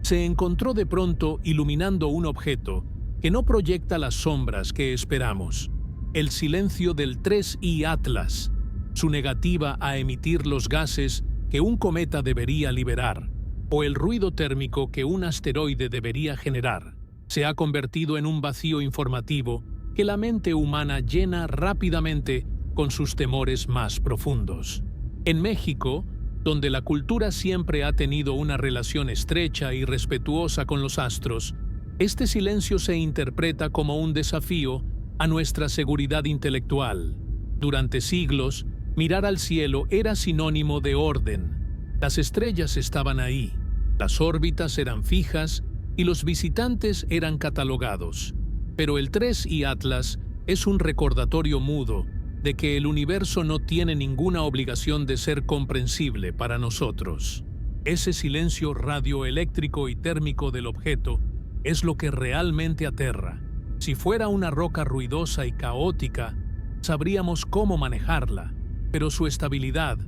se encontró de pronto iluminando un objeto que no proyecta las sombras que esperamos. El silencio del 3I Atlas, su negativa a emitir los gases que un cometa debería liberar, o el ruido térmico que un asteroide debería generar, se ha convertido en un vacío informativo que la mente humana llena rápidamente con sus temores más profundos. En México, donde la cultura siempre ha tenido una relación estrecha y respetuosa con los astros, este silencio se interpreta como un desafío a nuestra seguridad intelectual. Durante siglos, mirar al cielo era sinónimo de orden. Las estrellas estaban ahí, las órbitas eran fijas y los visitantes eran catalogados. Pero el 3I Atlas es un recordatorio mudo de que el universo no tiene ninguna obligación de ser comprensible para nosotros. Ese silencio radioeléctrico y térmico del objeto es lo que realmente aterra. Si fuera una roca ruidosa y caótica, sabríamos cómo manejarla, pero su estabilidad,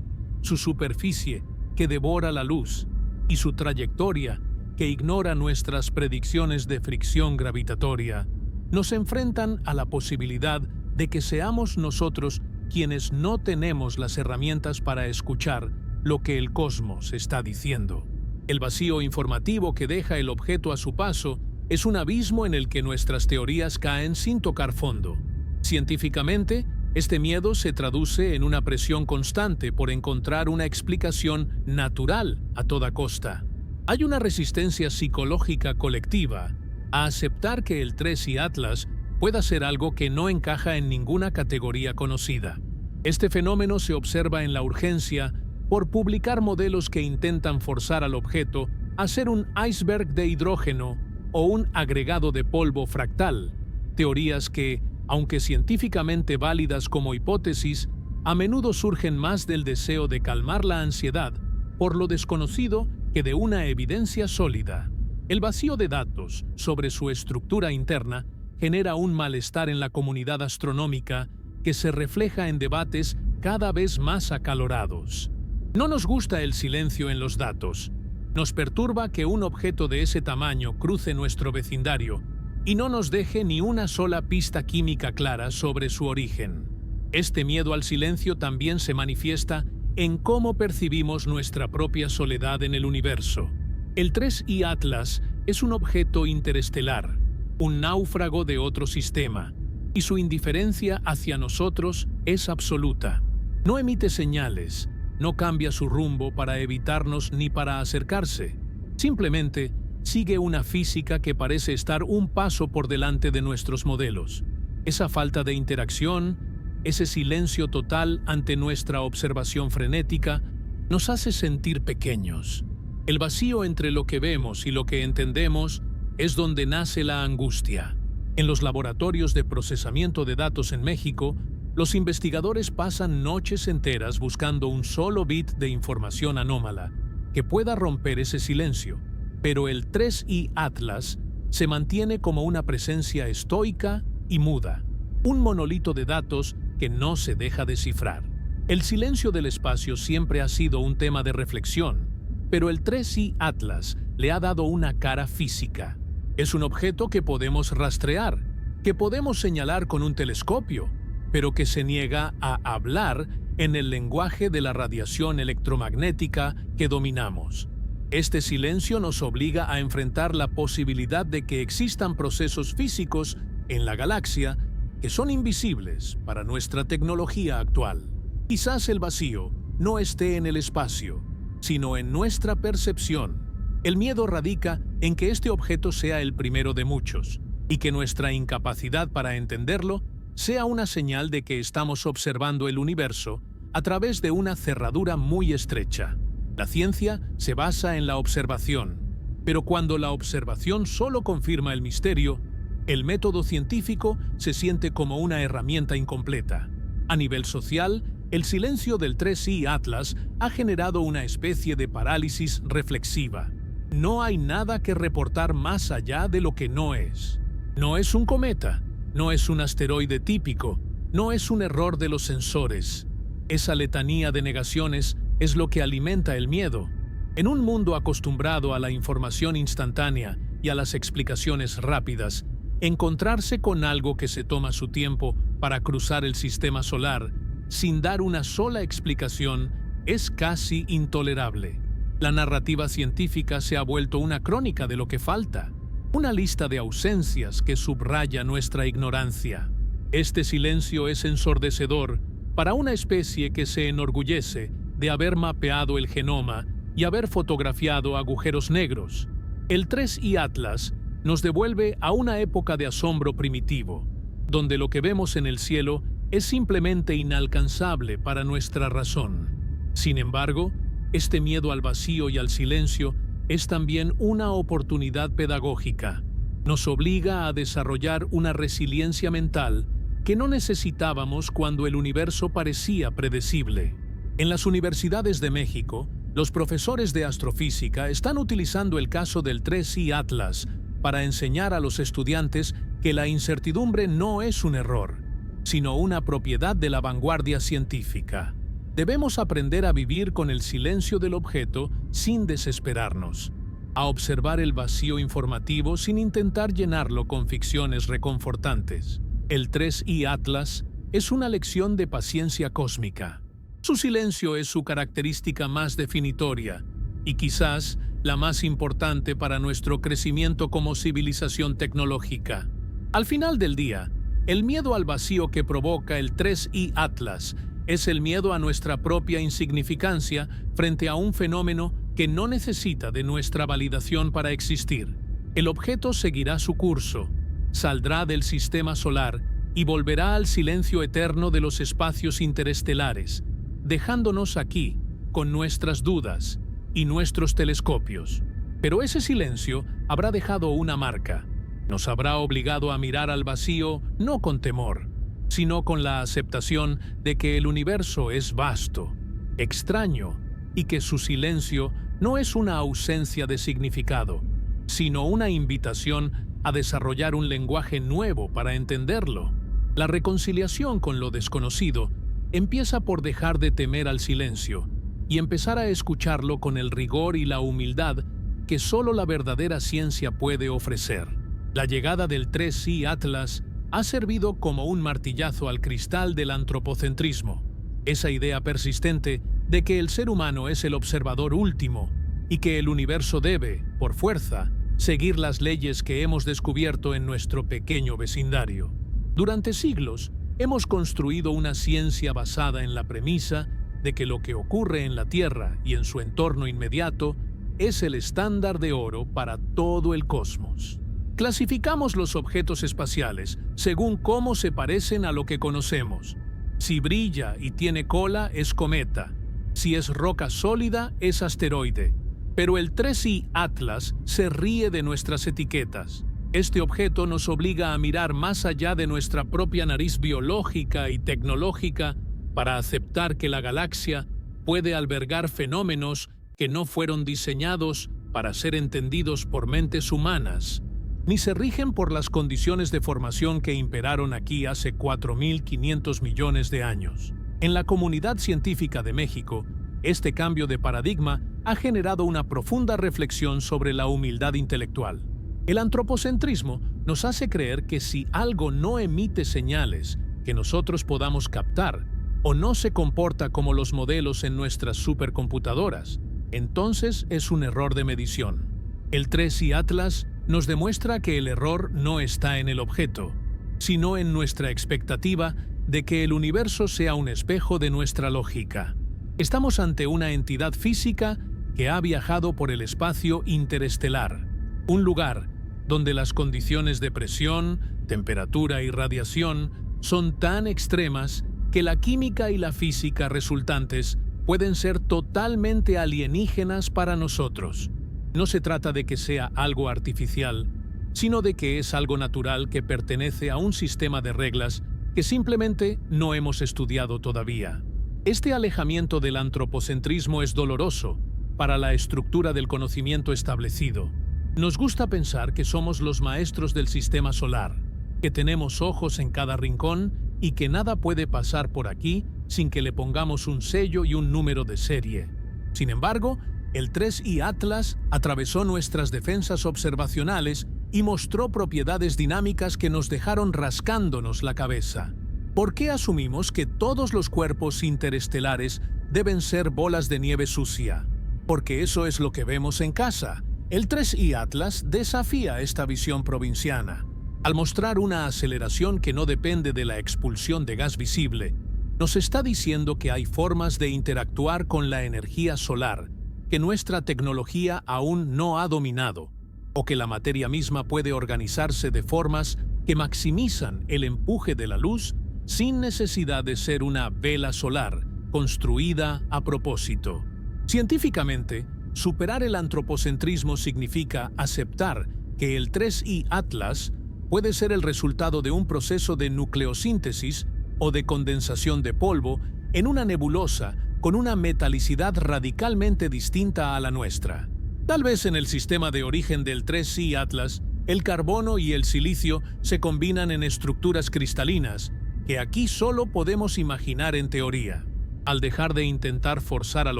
su superficie que devora la luz y su trayectoria que ignora nuestras predicciones de fricción gravitatoria, nos enfrentan a la posibilidad de que seamos nosotros quienes no tenemos las herramientas para escuchar lo que el cosmos está diciendo. El vacío informativo que deja el objeto a su paso es un abismo en el que nuestras teorías caen sin tocar fondo. Científicamente, este miedo se traduce en una presión constante por encontrar una explicación natural a toda costa. Hay una resistencia psicológica colectiva a aceptar que el 3i Atlas pueda ser algo que no encaja en ninguna categoría conocida. Este fenómeno se observa en la urgencia por publicar modelos que intentan forzar al objeto a ser un iceberg de hidrógeno o un agregado de polvo fractal, teorías que, aunque científicamente válidas como hipótesis, a menudo surgen más del deseo de calmar la ansiedad por lo desconocido que de una evidencia sólida. El vacío de datos sobre su estructura interna genera un malestar en la comunidad astronómica que se refleja en debates cada vez más acalorados. No nos gusta el silencio en los datos. Nos perturba que un objeto de ese tamaño cruce nuestro vecindario y no nos deje ni una sola pista química clara sobre su origen. Este miedo al silencio también se manifiesta en cómo percibimos nuestra propia soledad en el universo. El 3i Atlas es un objeto interestelar, un náufrago de otro sistema, y su indiferencia hacia nosotros es absoluta. No emite señales, no cambia su rumbo para evitarnos ni para acercarse. Simplemente sigue una física que parece estar un paso por delante de nuestros modelos. Esa falta de interacción, ese silencio total ante nuestra observación frenética, nos hace sentir pequeños. El vacío entre lo que vemos y lo que entendemos es donde nace la angustia. En los laboratorios de procesamiento de datos en México, los investigadores pasan noches enteras buscando un solo bit de información anómala que pueda romper ese silencio, pero el 3i Atlas se mantiene como una presencia estoica y muda, un monolito de datos que no se deja descifrar. El silencio del espacio siempre ha sido un tema de reflexión, pero el 3i Atlas le ha dado una cara física. Es un objeto que podemos rastrear, que podemos señalar con un telescopio, pero que se niega a hablar en el lenguaje de la radiación electromagnética que dominamos. Este silencio nos obliga a enfrentar la posibilidad de que existan procesos físicos en la galaxia que son invisibles para nuestra tecnología actual. Quizás el vacío no esté en el espacio, sino en nuestra percepción. El miedo radica en que este objeto sea el primero de muchos, y que nuestra incapacidad para entenderlo sea una señal de que estamos observando el universo a través de una cerradura muy estrecha. La ciencia se basa en la observación, pero cuando la observación solo confirma el misterio, el método científico se siente como una herramienta incompleta. A nivel social, el silencio del 3i Atlas ha generado una especie de parálisis reflexiva. No hay nada que reportar más allá de lo que no es. No es un cometa, no es un asteroide típico, no es un error de los sensores. Esa letanía de negaciones es lo que alimenta el miedo. En un mundo acostumbrado a la información instantánea y a las explicaciones rápidas, encontrarse con algo que se toma su tiempo para cruzar el sistema solar sin dar una sola explicación es casi intolerable. La narrativa científica se ha vuelto una crónica de lo que falta, una lista de ausencias que subraya nuestra ignorancia. Este silencio es ensordecedor para una especie que se enorgullece de haber mapeado el genoma y haber fotografiado agujeros negros. El 3i Atlas nos devuelve a una época de asombro primitivo, donde lo que vemos en el cielo es simplemente inalcanzable para nuestra razón. Sin embargo, este miedo al vacío y al silencio es también una oportunidad pedagógica. Nos obliga a desarrollar una resiliencia mental que no necesitábamos cuando el universo parecía predecible. En las universidades de México, los profesores de astrofísica están utilizando el caso del 3i Atlas para enseñar a los estudiantes que la incertidumbre no es un error, sino una propiedad de la vanguardia científica. Debemos aprender a vivir con el silencio del objeto sin desesperarnos, a observar el vacío informativo sin intentar llenarlo con ficciones reconfortantes. El 3i Atlas es una lección de paciencia cósmica. Su silencio es su característica más definitoria y quizás la más importante para nuestro crecimiento como civilización tecnológica. Al final del día, el miedo al vacío que provoca el 3I Atlas es el miedo a nuestra propia insignificancia frente a un fenómeno que no necesita de nuestra validación para existir. El objeto seguirá su curso, saldrá del sistema solar y volverá al silencio eterno de los espacios interestelares, dejándonos aquí con nuestras dudas y nuestros telescopios. Pero ese silencio habrá dejado una marca. Nos habrá obligado a mirar al vacío no con temor, sino con la aceptación de que el universo es vasto, extraño, y que su silencio no es una ausencia de significado, sino una invitación a desarrollar un lenguaje nuevo para entenderlo. La reconciliación con lo desconocido empieza por dejar de temer al silencio y empezar a escucharlo con el rigor y la humildad que solo la verdadera ciencia puede ofrecer. La llegada del 3I Atlas ha servido como un martillazo al cristal del antropocentrismo, esa idea persistente de que el ser humano es el observador último y que el universo debe, por fuerza, seguir las leyes que hemos descubierto en nuestro pequeño vecindario. Durante siglos, hemos construido una ciencia basada en la premisa de que lo que ocurre en la Tierra y en su entorno inmediato es el estándar de oro para todo el cosmos. Clasificamos los objetos espaciales según cómo se parecen a lo que conocemos. Si brilla y tiene cola, es cometa. Si es roca sólida, es asteroide. Pero el 3I Atlas se ríe de nuestras etiquetas. Este objeto nos obliga a mirar más allá de nuestra propia nariz biológica y tecnológica para aceptar que la galaxia puede albergar fenómenos que no fueron diseñados para ser entendidos por mentes humanas, ni se rigen por las condiciones de formación que imperaron aquí hace 4.500 millones de años. En la comunidad científica de México, este cambio de paradigma ha generado una profunda reflexión sobre la humildad intelectual. El antropocentrismo nos hace creer que si algo no emite señales que nosotros podamos captar o no se comporta como los modelos en nuestras supercomputadoras, entonces es un error de medición. El 3I Atlas nos demuestra que el error no está en el objeto, sino en nuestra expectativa de que el universo sea un espejo de nuestra lógica. Estamos ante una entidad física que ha viajado por el espacio interestelar, un lugar donde las condiciones de presión, temperatura y radiación son tan extremas que la química y la física resultantes pueden ser totalmente alienígenas para nosotros. No se trata de que sea algo artificial, sino de que es algo natural que pertenece a un sistema de reglas que simplemente no hemos estudiado todavía. Este alejamiento del antropocentrismo es doloroso para la estructura del conocimiento establecido. Nos gusta pensar que somos los maestros del sistema solar, que tenemos ojos en cada rincón y que nada puede pasar por aquí sin que le pongamos un sello y un número de serie. Sin embargo, el 3I Atlas atravesó nuestras defensas observacionales y mostró propiedades dinámicas que nos dejaron rascándonos la cabeza. ¿Por qué asumimos que todos los cuerpos interestelares deben ser bolas de nieve sucia? Porque eso es lo que vemos en casa. El 3I Atlas desafía esta visión provinciana. Al mostrar una aceleración que no depende de la expulsión de gas visible, nos está diciendo que hay formas de interactuar con la energía solar que nuestra tecnología aún no ha dominado, o que la materia misma puede organizarse de formas que maximizan el empuje de la luz sin necesidad de ser una vela solar construida a propósito. Científicamente, superar el antropocentrismo significa aceptar que el 3I Atlas puede ser el resultado de un proceso de nucleosíntesis o de condensación de polvo en una nebulosa con una metalicidad radicalmente distinta a la nuestra. Tal vez en el sistema de origen del 3I Atlas, el carbono y el silicio se combinan en estructuras cristalinas que aquí solo podemos imaginar en teoría. Al dejar de intentar forzar al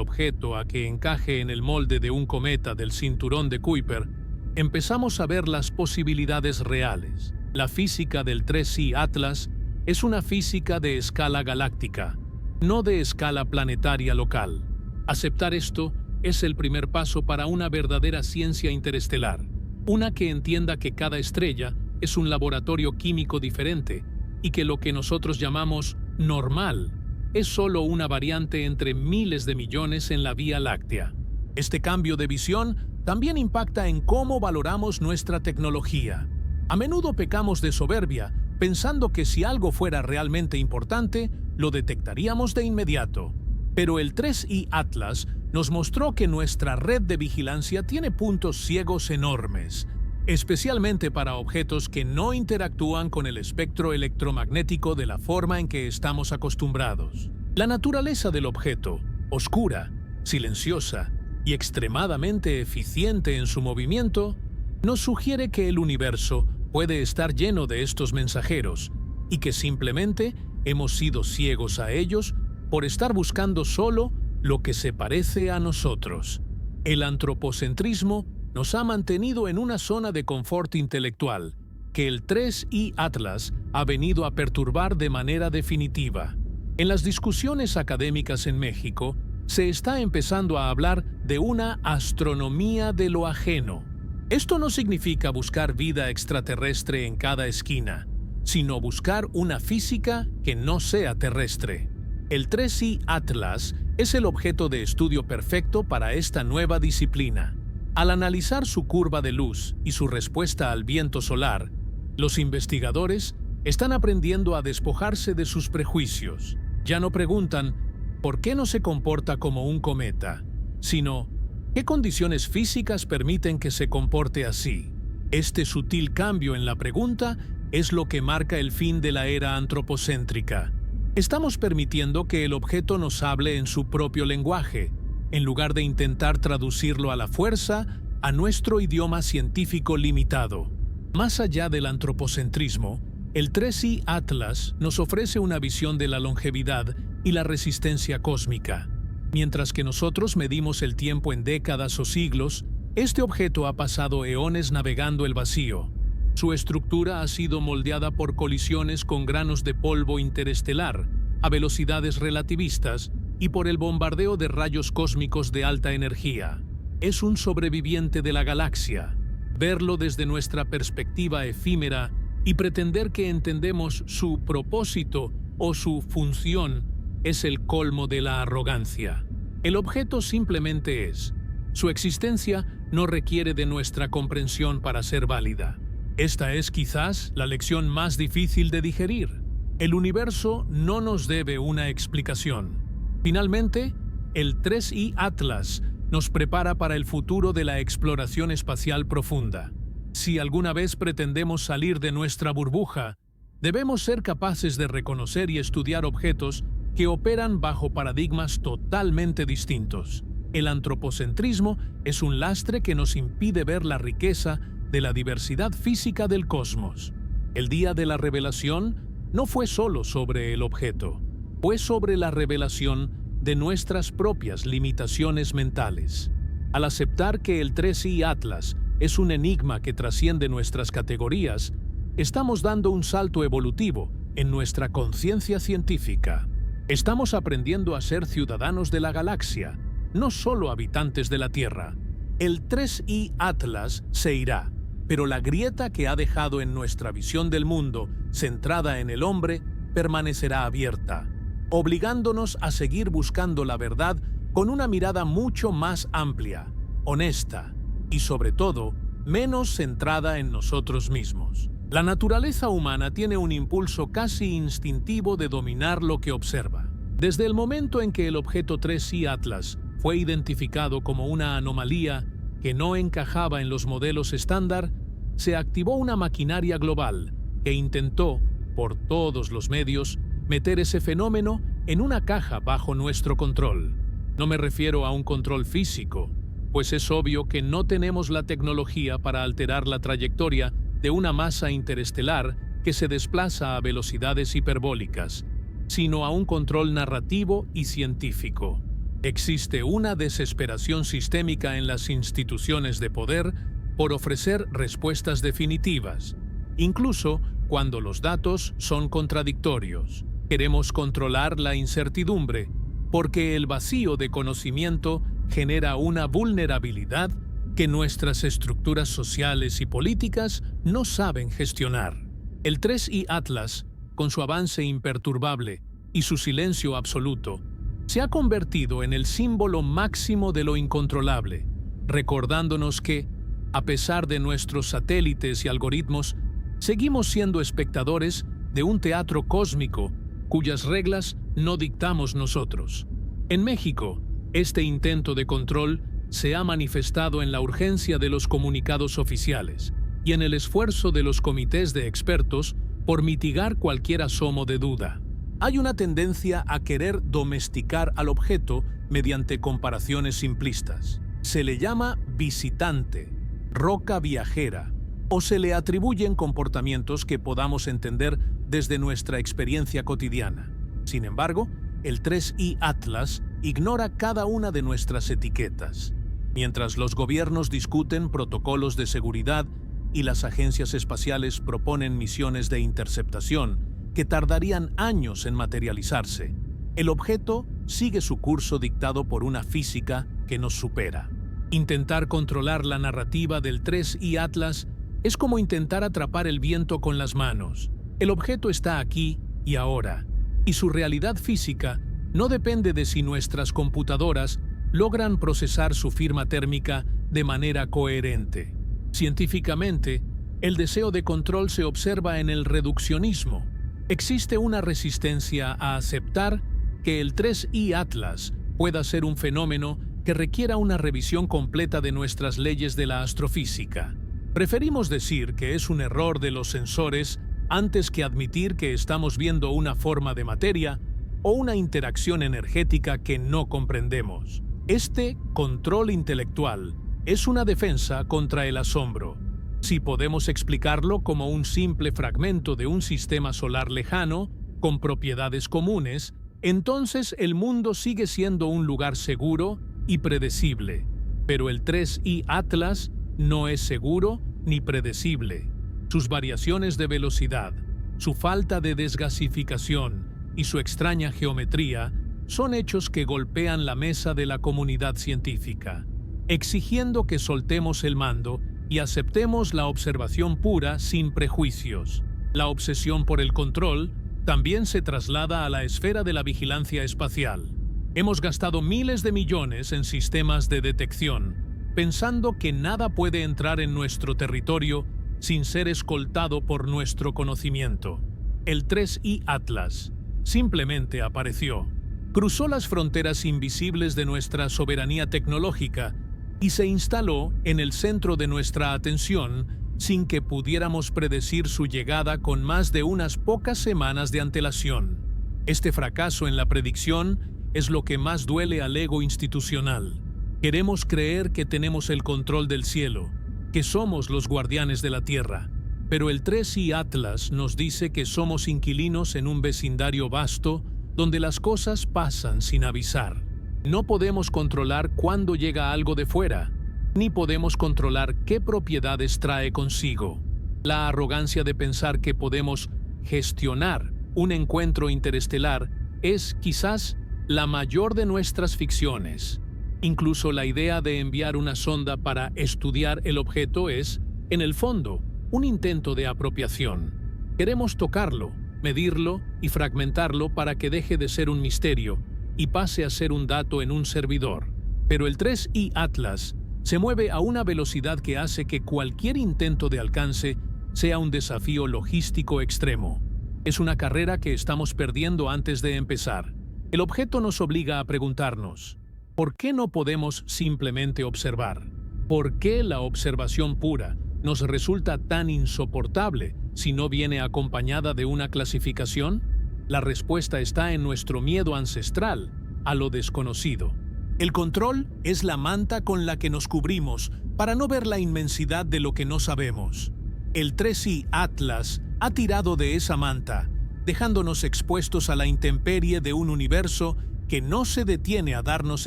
objeto a que encaje en el molde de un cometa del cinturón de Kuiper, empezamos a ver las posibilidades reales. La física del 3I Atlas es una física de escala galáctica. no de escala planetaria local. Aceptar esto es el primer paso para una verdadera ciencia interestelar, una que entienda que cada estrella es un laboratorio químico diferente y que lo que nosotros llamamos normal es solo una variante entre miles de millones en la Vía Láctea. Este cambio de visión también impacta en cómo valoramos nuestra tecnología. A menudo pecamos de soberbia, pensando que si algo fuera realmente importante, lo detectaríamos de inmediato. Pero el 3I Atlas nos mostró que nuestra red de vigilancia tiene puntos ciegos enormes, especialmente para objetos que no interactúan con el espectro electromagnético de la forma en que estamos acostumbrados. La naturaleza del objeto, oscura, silenciosa y extremadamente eficiente en su movimiento, nos sugiere que el universo puede estar lleno de estos mensajeros y que simplemente hemos sido ciegos a ellos por estar buscando solo lo que se parece a nosotros. El antropocentrismo nos ha mantenido en una zona de confort intelectual que el 3I Atlas ha venido a perturbar de manera definitiva. En las discusiones académicas en México, se está empezando a hablar de una astronomía de lo ajeno. Esto no significa buscar vida extraterrestre en cada esquina, sino buscar una física que no sea terrestre. El 3I Atlas es el objeto de estudio perfecto para esta nueva disciplina. Al analizar su curva de luz y su respuesta al viento solar, los investigadores están aprendiendo a despojarse de sus prejuicios. Ya no preguntan ¿por qué no se comporta como un cometa?, sino ¿qué condiciones físicas permiten que se comporte así? Este sutil cambio en la pregunta es lo que marca el fin de la era antropocéntrica. Estamos permitiendo que el objeto nos hable en su propio lenguaje, en lugar de intentar traducirlo a la fuerza a nuestro idioma científico limitado. Más allá del antropocentrismo, el 3I Atlas nos ofrece una visión de la longevidad y la resistencia cósmica. Mientras que nosotros medimos el tiempo en décadas o siglos, este objeto ha pasado eones navegando el vacío. Su estructura ha sido moldeada por colisiones con granos de polvo interestelar, a velocidades relativistas, y por el bombardeo de rayos cósmicos de alta energía. Es un sobreviviente de la galaxia. Verlo desde nuestra perspectiva efímera y pretender que entendemos su propósito o su función es el colmo de la arrogancia. El objeto simplemente es. Su existencia no requiere de nuestra comprensión para ser válida. Esta es quizás la lección más difícil de digerir. El universo no nos debe una explicación. Finalmente, el 3I Atlas nos prepara para el futuro de la exploración espacial profunda. Si alguna vez pretendemos salir de nuestra burbuja, debemos ser capaces de reconocer y estudiar objetos que operan bajo paradigmas totalmente distintos. El antropocentrismo es un lastre que nos impide ver la riqueza de la diversidad física del cosmos. El día de la revelación no fue solo sobre el objeto, fue sobre la revelación de nuestras propias limitaciones mentales. Al aceptar que el 3I Atlas es un enigma que trasciende nuestras categorías, estamos dando un salto evolutivo en nuestra conciencia científica. Estamos aprendiendo a ser ciudadanos de la galaxia, no solo habitantes de la Tierra. El 3I Atlas se irá, pero la grieta que ha dejado en nuestra visión del mundo, centrada en el hombre, permanecerá abierta, obligándonos a seguir buscando la verdad con una mirada mucho más amplia, honesta y, sobre todo, menos centrada en nosotros mismos. La naturaleza humana tiene un impulso casi instintivo de dominar lo que observa. Desde el momento en que el objeto 3I Atlas fue identificado como una anomalía que no encajaba en los modelos estándar, se activó una maquinaria global que intentó, por todos los medios, meter ese fenómeno en una caja bajo nuestro control. No me refiero a un control físico, pues es obvio que no tenemos la tecnología para alterar la trayectoria de una masa interestelar que se desplaza a velocidades hiperbólicas, sino a un control narrativo y científico. Existe una desesperación sistémica en las instituciones de poder por ofrecer respuestas definitivas, incluso cuando los datos son contradictorios. Queremos controlar la incertidumbre, porque el vacío de conocimiento genera una vulnerabilidad que nuestras estructuras sociales y políticas no saben gestionar. El 3I Atlas, con su avance imperturbable y su silencio absoluto, se ha convertido en el símbolo máximo de lo incontrolable, recordándonos que, a pesar de nuestros satélites y algoritmos, seguimos siendo espectadores de un teatro cósmico cuyas reglas no dictamos nosotros. En México, este intento de control se ha manifestado en la urgencia de los comunicados oficiales y en el esfuerzo de los comités de expertos por mitigar cualquier asomo de duda. Hay una tendencia a querer domesticar al objeto mediante comparaciones simplistas. Se le llama visitante, roca viajera, o se le atribuyen comportamientos que podamos entender desde nuestra experiencia cotidiana. Sin embargo, el 3I Atlas ignora cada una de nuestras etiquetas. Mientras los gobiernos discuten protocolos de seguridad y las agencias espaciales proponen misiones de interceptación que tardarían años en materializarse, el objeto sigue su curso dictado por una física que nos supera. Intentar controlar la narrativa del 3I Atlas es como intentar atrapar el viento con las manos. El objeto está aquí y ahora, y su realidad física no depende de si nuestras computadoras logran procesar su firma térmica de manera coherente. Científicamente, el deseo de control se observa en el reduccionismo. Existe una resistencia a aceptar que el 3I Atlas pueda ser un fenómeno que requiera una revisión completa de nuestras leyes de la astrofísica. Preferimos decir que es un error de los sensores antes que admitir que estamos viendo una forma de materia o una interacción energética que no comprendemos. Este control intelectual es una defensa contra el asombro. Si podemos explicarlo como un simple fragmento de un sistema solar lejano, con propiedades comunes, entonces el mundo sigue siendo un lugar seguro y predecible. Pero el 3I Atlas no es seguro ni predecible. Sus variaciones de velocidad, su falta de desgasificación y su extraña geometría son hechos que golpean la mesa de la comunidad científica, exigiendo que soltemos el mando y aceptemos la observación pura sin prejuicios. La obsesión por el control también se traslada a la esfera de la vigilancia espacial. Hemos gastado miles de millones en sistemas de detección, pensando que nada puede entrar en nuestro territorio sin ser escoltado por nuestro conocimiento. El 3I Atlas simplemente apareció. Cruzó las fronteras invisibles de nuestra soberanía tecnológica y se instaló en el centro de nuestra atención sin que pudiéramos predecir su llegada con más de unas pocas semanas de antelación. Este fracaso en la predicción es lo que más duele al ego institucional. Queremos creer que tenemos el control del cielo, que somos los guardianes de la tierra, pero el 3I Atlas nos dice que somos inquilinos en un vecindario vasto donde las cosas pasan sin avisar. No podemos controlar cuándo llega algo de fuera, ni podemos controlar qué propiedades trae consigo. La arrogancia de pensar que podemos gestionar un encuentro interestelar es, quizás, la mayor de nuestras ficciones. Incluso la idea de enviar una sonda para estudiar el objeto es, en el fondo, un intento de apropiación. Queremos tocarlo, medirlo y fragmentarlo para que deje de ser un misterio y pase a ser un dato en un servidor. Pero el 3I Atlas se mueve a una velocidad que hace que cualquier intento de alcance sea un desafío logístico extremo. Es una carrera que estamos perdiendo antes de empezar. El objeto nos obliga a preguntarnos, ¿por qué no podemos simplemente observar? ¿Por qué la observación pura nos resulta tan insoportable si no viene acompañada de una clasificación? La respuesta está en nuestro miedo ancestral a lo desconocido. El control es la manta con la que nos cubrimos para no ver la inmensidad de lo que no sabemos. El 3I Atlas ha tirado de esa manta, dejándonos expuestos a la intemperie de un universo que no se detiene a darnos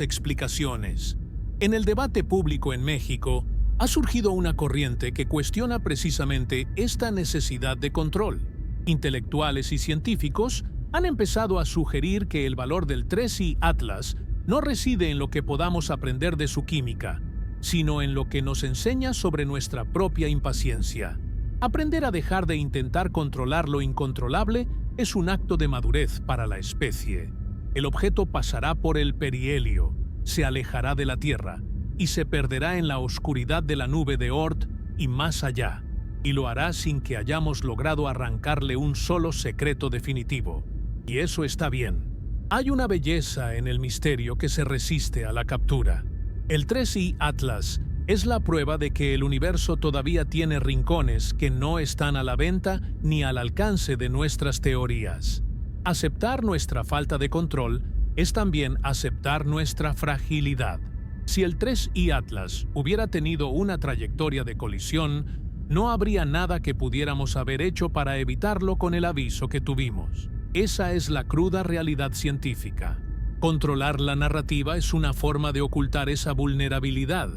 explicaciones. En el debate público en México, ha surgido una corriente que cuestiona precisamente esta necesidad de control. Intelectuales y científicos han empezado a sugerir que el valor del 3i Atlas no reside en lo que podamos aprender de su química, sino en lo que nos enseña sobre nuestra propia impaciencia. Aprender a dejar de intentar controlar lo incontrolable es un acto de madurez para la especie. El objeto pasará por el perihelio, se alejará de la Tierra y se perderá en la oscuridad de la nube de Oort y más allá, y lo hará sin que hayamos logrado arrancarle un solo secreto definitivo. Y eso está bien. Hay una belleza en el misterio que se resiste a la captura. El 3i Atlas es la prueba de que el universo todavía tiene rincones que no están a la venta ni al alcance de nuestras teorías. Aceptar nuestra falta de control es también aceptar nuestra fragilidad. Si el 3i Atlas hubiera tenido una trayectoria de colisión, no habría nada que pudiéramos haber hecho para evitarlo con el aviso que tuvimos. Esa es la cruda realidad científica. Controlar la narrativa es una forma de ocultar esa vulnerabilidad,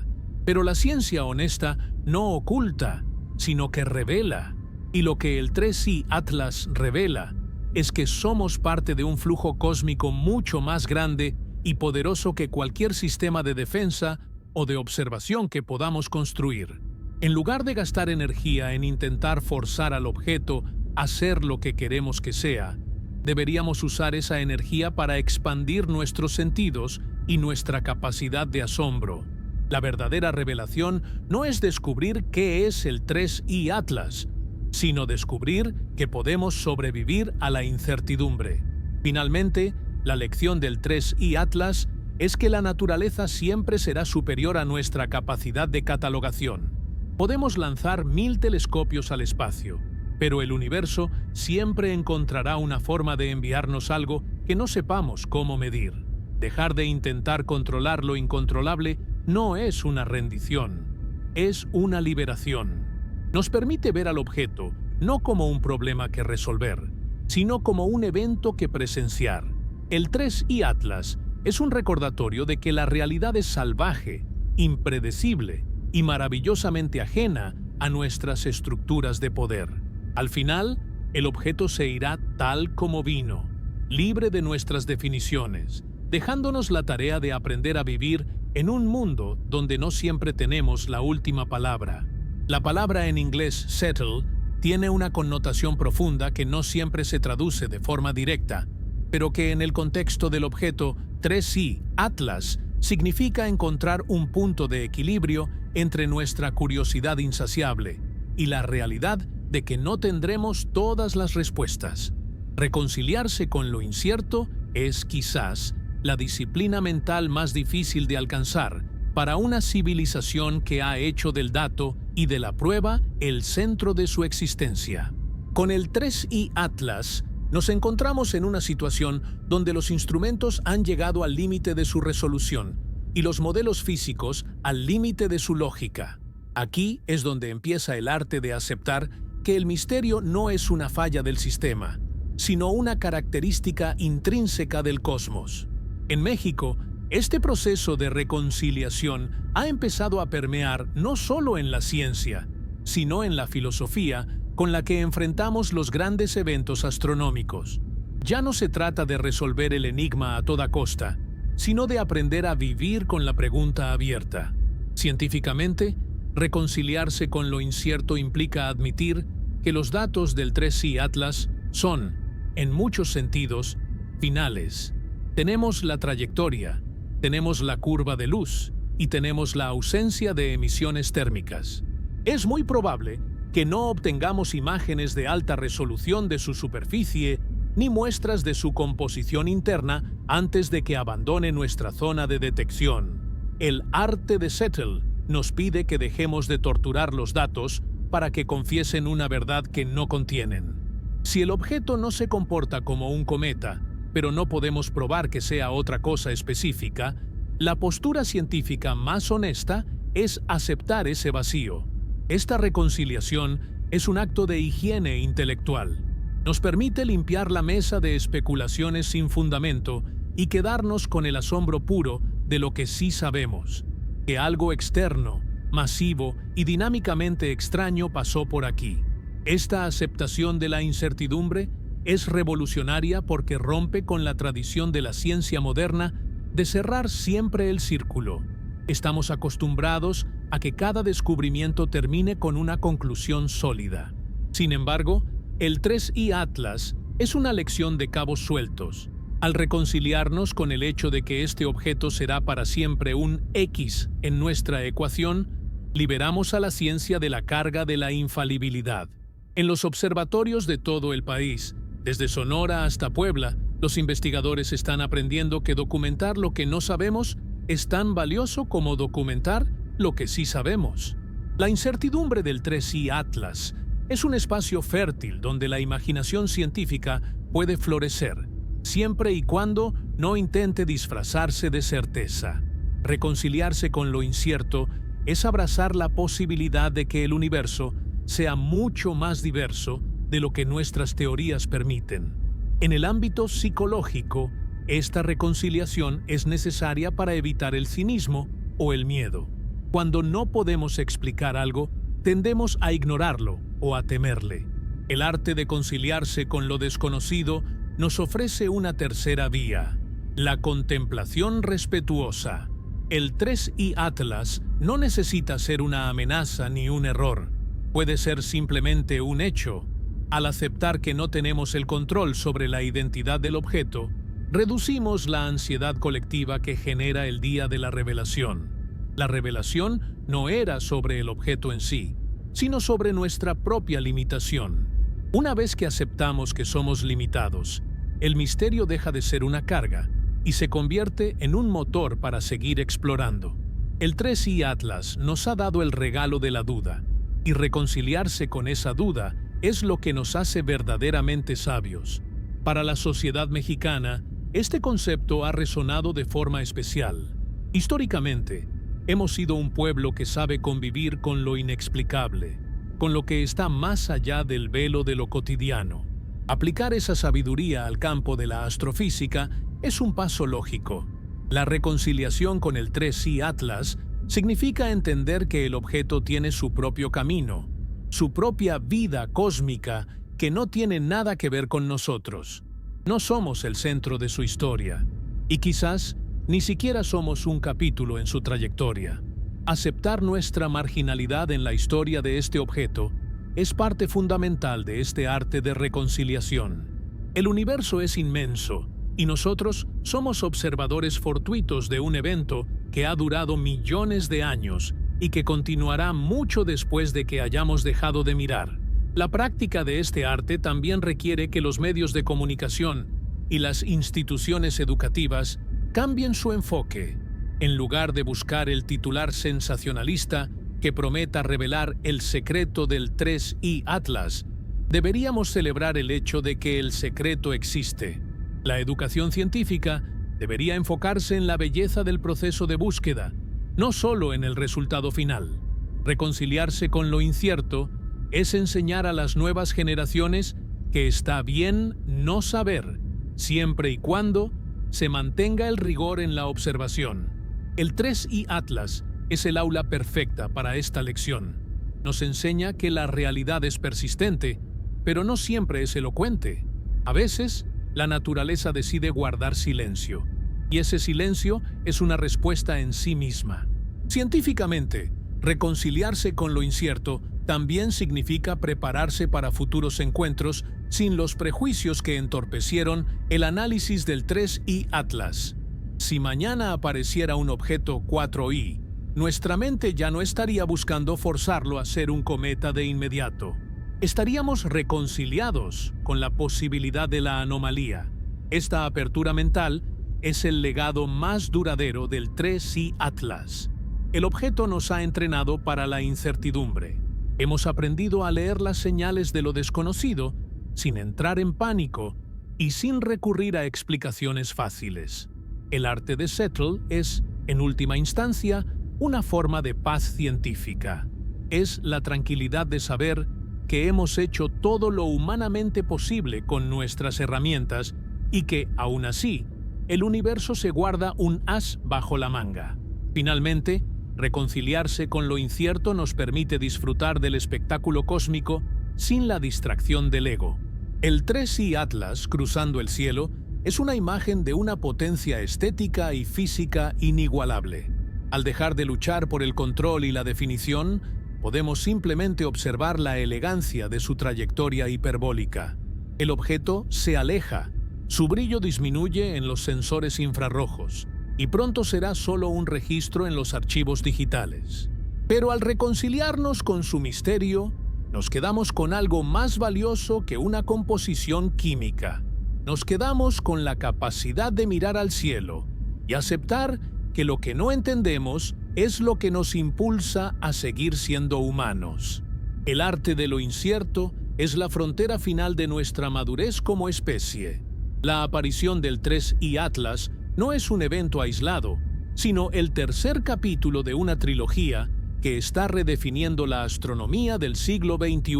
pero la ciencia honesta no oculta, sino que revela. Y lo que el 3i Atlas revela es que somos parte de un flujo cósmico mucho más grande y poderoso que cualquier sistema de defensa o de observación que podamos construir. En lugar de gastar energía en intentar forzar al objeto a ser lo que queremos que sea, deberíamos usar esa energía para expandir nuestros sentidos y nuestra capacidad de asombro. La verdadera revelación no es descubrir qué es el 3i Atlas, sino descubrir que podemos sobrevivir a la incertidumbre. Finalmente, la lección del 3i Atlas es que la naturaleza siempre será superior a nuestra capacidad de catalogación. Podemos lanzar 1000 telescopios al espacio, pero el universo siempre encontrará una forma de enviarnos algo que no sepamos cómo medir. Dejar de intentar controlar lo incontrolable no es una rendición, es una liberación. Nos permite ver al objeto no como un problema que resolver, sino como un evento que presenciar. El 3i Atlas es un recordatorio de que la realidad es salvaje, impredecible y maravillosamente ajena a nuestras estructuras de poder. Al final, el objeto se irá tal como vino, libre de nuestras definiciones, dejándonos la tarea de aprender a vivir en un mundo donde no siempre tenemos la última palabra. La palabra en inglés settle tiene una connotación profunda que no siempre se traduce de forma directa, pero que en el contexto del objeto 3i Atlas significa encontrar un punto de equilibrio entre nuestra curiosidad insaciable y la realidad de que no tendremos todas las respuestas. Reconciliarse con lo incierto es quizás la disciplina mental más difícil de alcanzar para una civilización que ha hecho del dato y de la prueba el centro de su existencia. Con el 3i Atlas, nos encontramos en una situación donde los instrumentos han llegado al límite de su resolución y los modelos físicos al límite de su lógica. Aquí es donde empieza el arte de aceptar que el misterio no es una falla del sistema, sino una característica intrínseca del cosmos. En México, este proceso de reconciliación ha empezado a permear no solo en la ciencia, sino en la filosofía con la que enfrentamos los grandes eventos astronómicos. Ya no se trata de resolver el enigma a toda costa, sino de aprender a vivir con la pregunta abierta. Científicamente, reconciliarse con lo incierto implica admitir que los datos del 3i Atlas son, en muchos sentidos, finales. Tenemos la trayectoria, tenemos la curva de luz y tenemos la ausencia de emisiones térmicas. Es muy probable que no obtengamos imágenes de alta resolución de su superficie ni muestras de su composición interna antes de que abandone nuestra zona de detección. El arte de Settle nos pide que dejemos de torturar los datos para que confiesen una verdad que no contienen. Si el objeto no se comporta como un cometa, pero no podemos probar que sea otra cosa específica, la postura científica más honesta es aceptar ese vacío. Esta reconciliación es un acto de higiene intelectual. Nos permite limpiar la mesa de especulaciones sin fundamento y quedarnos con el asombro puro de lo que sí sabemos, que algo externo, masivo y dinámicamente extraño pasó por aquí. Esta aceptación de la incertidumbre Es revolucionaria porque rompe con la tradición de la ciencia moderna de cerrar siempre el círculo. Estamos acostumbrados a que cada descubrimiento termine con una conclusión sólida. Sin embargo, el 3I Atlas es una lección de cabos sueltos. Al reconciliarnos con el hecho de que este objeto será para siempre un X en nuestra ecuación, liberamos a la ciencia de la carga de la infalibilidad. En los observatorios de todo el país, desde Sonora hasta Puebla, los investigadores están aprendiendo que documentar lo que no sabemos es tan valioso como documentar lo que sí sabemos. La incertidumbre del 3I Atlas es un espacio fértil donde la imaginación científica puede florecer, siempre y cuando no intente disfrazarse de certeza. Reconciliarse con lo incierto es abrazar la posibilidad de que el universo sea mucho más diverso de lo que nuestras teorías permiten. En el ámbito psicológico, esta reconciliación es necesaria para evitar el cinismo o el miedo. Cuando no podemos explicar algo, tendemos a ignorarlo o a temerle. El arte de conciliarse con lo desconocido nos ofrece una tercera vía: la contemplación respetuosa. El 3I Atlas no necesita ser una amenaza ni un error. Puede ser simplemente un hecho. Al aceptar que no tenemos el control sobre la identidad del objeto, reducimos la ansiedad colectiva que genera el día de la revelación. La revelación no era sobre el objeto en sí, sino sobre nuestra propia limitación. Una vez que aceptamos que somos limitados, el misterio deja de ser una carga y se convierte en un motor para seguir explorando. El 3I Atlas nos ha dado el regalo de la duda, y reconciliarse con esa duda es lo que nos hace verdaderamente sabios. Para la sociedad mexicana, este concepto ha resonado de forma especial. Históricamente, hemos sido un pueblo que sabe convivir con lo inexplicable, con lo que está más allá del velo de lo cotidiano. Aplicar esa sabiduría al campo de la astrofísica es un paso lógico. La reconciliación con el 3I Atlas significa entender que el objeto tiene su propio camino, su propia vida cósmica que no tiene nada que ver con nosotros. No somos el centro de su historia, y quizás ni siquiera somos un capítulo en su trayectoria. Aceptar nuestra marginalidad en la historia de este objeto es parte fundamental de este arte de reconciliación. El universo es inmenso, y nosotros somos observadores fortuitos de un evento que ha durado millones de años y que continuará mucho después de que hayamos dejado de mirar. La práctica de este arte también requiere que los medios de comunicación y las instituciones educativas cambien su enfoque. En lugar de buscar el titular sensacionalista que prometa revelar el secreto del 3I Atlas, deberíamos celebrar el hecho de que el secreto existe. La educación científica debería enfocarse en la belleza del proceso de búsqueda, no solo en el resultado final. Reconciliarse con lo incierto es enseñar a las nuevas generaciones que está bien no saber, siempre y cuando se mantenga el rigor en la observación. El 3I Atlas es el aula perfecta para esta lección. Nos enseña que la realidad es persistente, pero no siempre es elocuente. A veces, la naturaleza decide guardar silencio, y ese silencio es una respuesta en sí misma. Científicamente, reconciliarse con lo incierto también significa prepararse para futuros encuentros sin los prejuicios que entorpecieron el análisis del 3I Atlas. Si mañana apareciera un objeto 4I, nuestra mente ya no estaría buscando forzarlo a ser un cometa de inmediato. Estaríamos reconciliados con la posibilidad de la anomalía. Esta apertura mental es el legado más duradero del 3I Atlas. El objeto nos ha entrenado para la incertidumbre. Hemos aprendido a leer las señales de lo desconocido sin entrar en pánico y sin recurrir a explicaciones fáciles. El arte de Settle es, en última instancia, una forma de paz científica. Es la tranquilidad de saber que hemos hecho todo lo humanamente posible con nuestras herramientas y que, aún así, el universo se guarda un as bajo la manga. Finalmente, reconciliarse con lo incierto nos permite disfrutar del espectáculo cósmico sin la distracción del ego. El 3i Atlas cruzando el cielo es una imagen de una potencia estética y física inigualable. Al dejar de luchar por el control y la definición, podemos simplemente observar la elegancia de su trayectoria hiperbólica. El objeto se aleja, su brillo disminuye en los sensores infrarrojos y pronto será solo un registro en los archivos digitales. Pero al reconciliarnos con su misterio, nos quedamos con algo más valioso que una composición química. Nos quedamos con la capacidad de mirar al cielo y aceptar que lo que no entendemos es lo que nos impulsa a seguir siendo humanos. El arte de lo incierto es la frontera final de nuestra madurez como especie. La aparición del 3i Atlas no es un evento aislado, sino el tercer capítulo de una trilogía que está redefiniendo la astronomía del siglo XXI.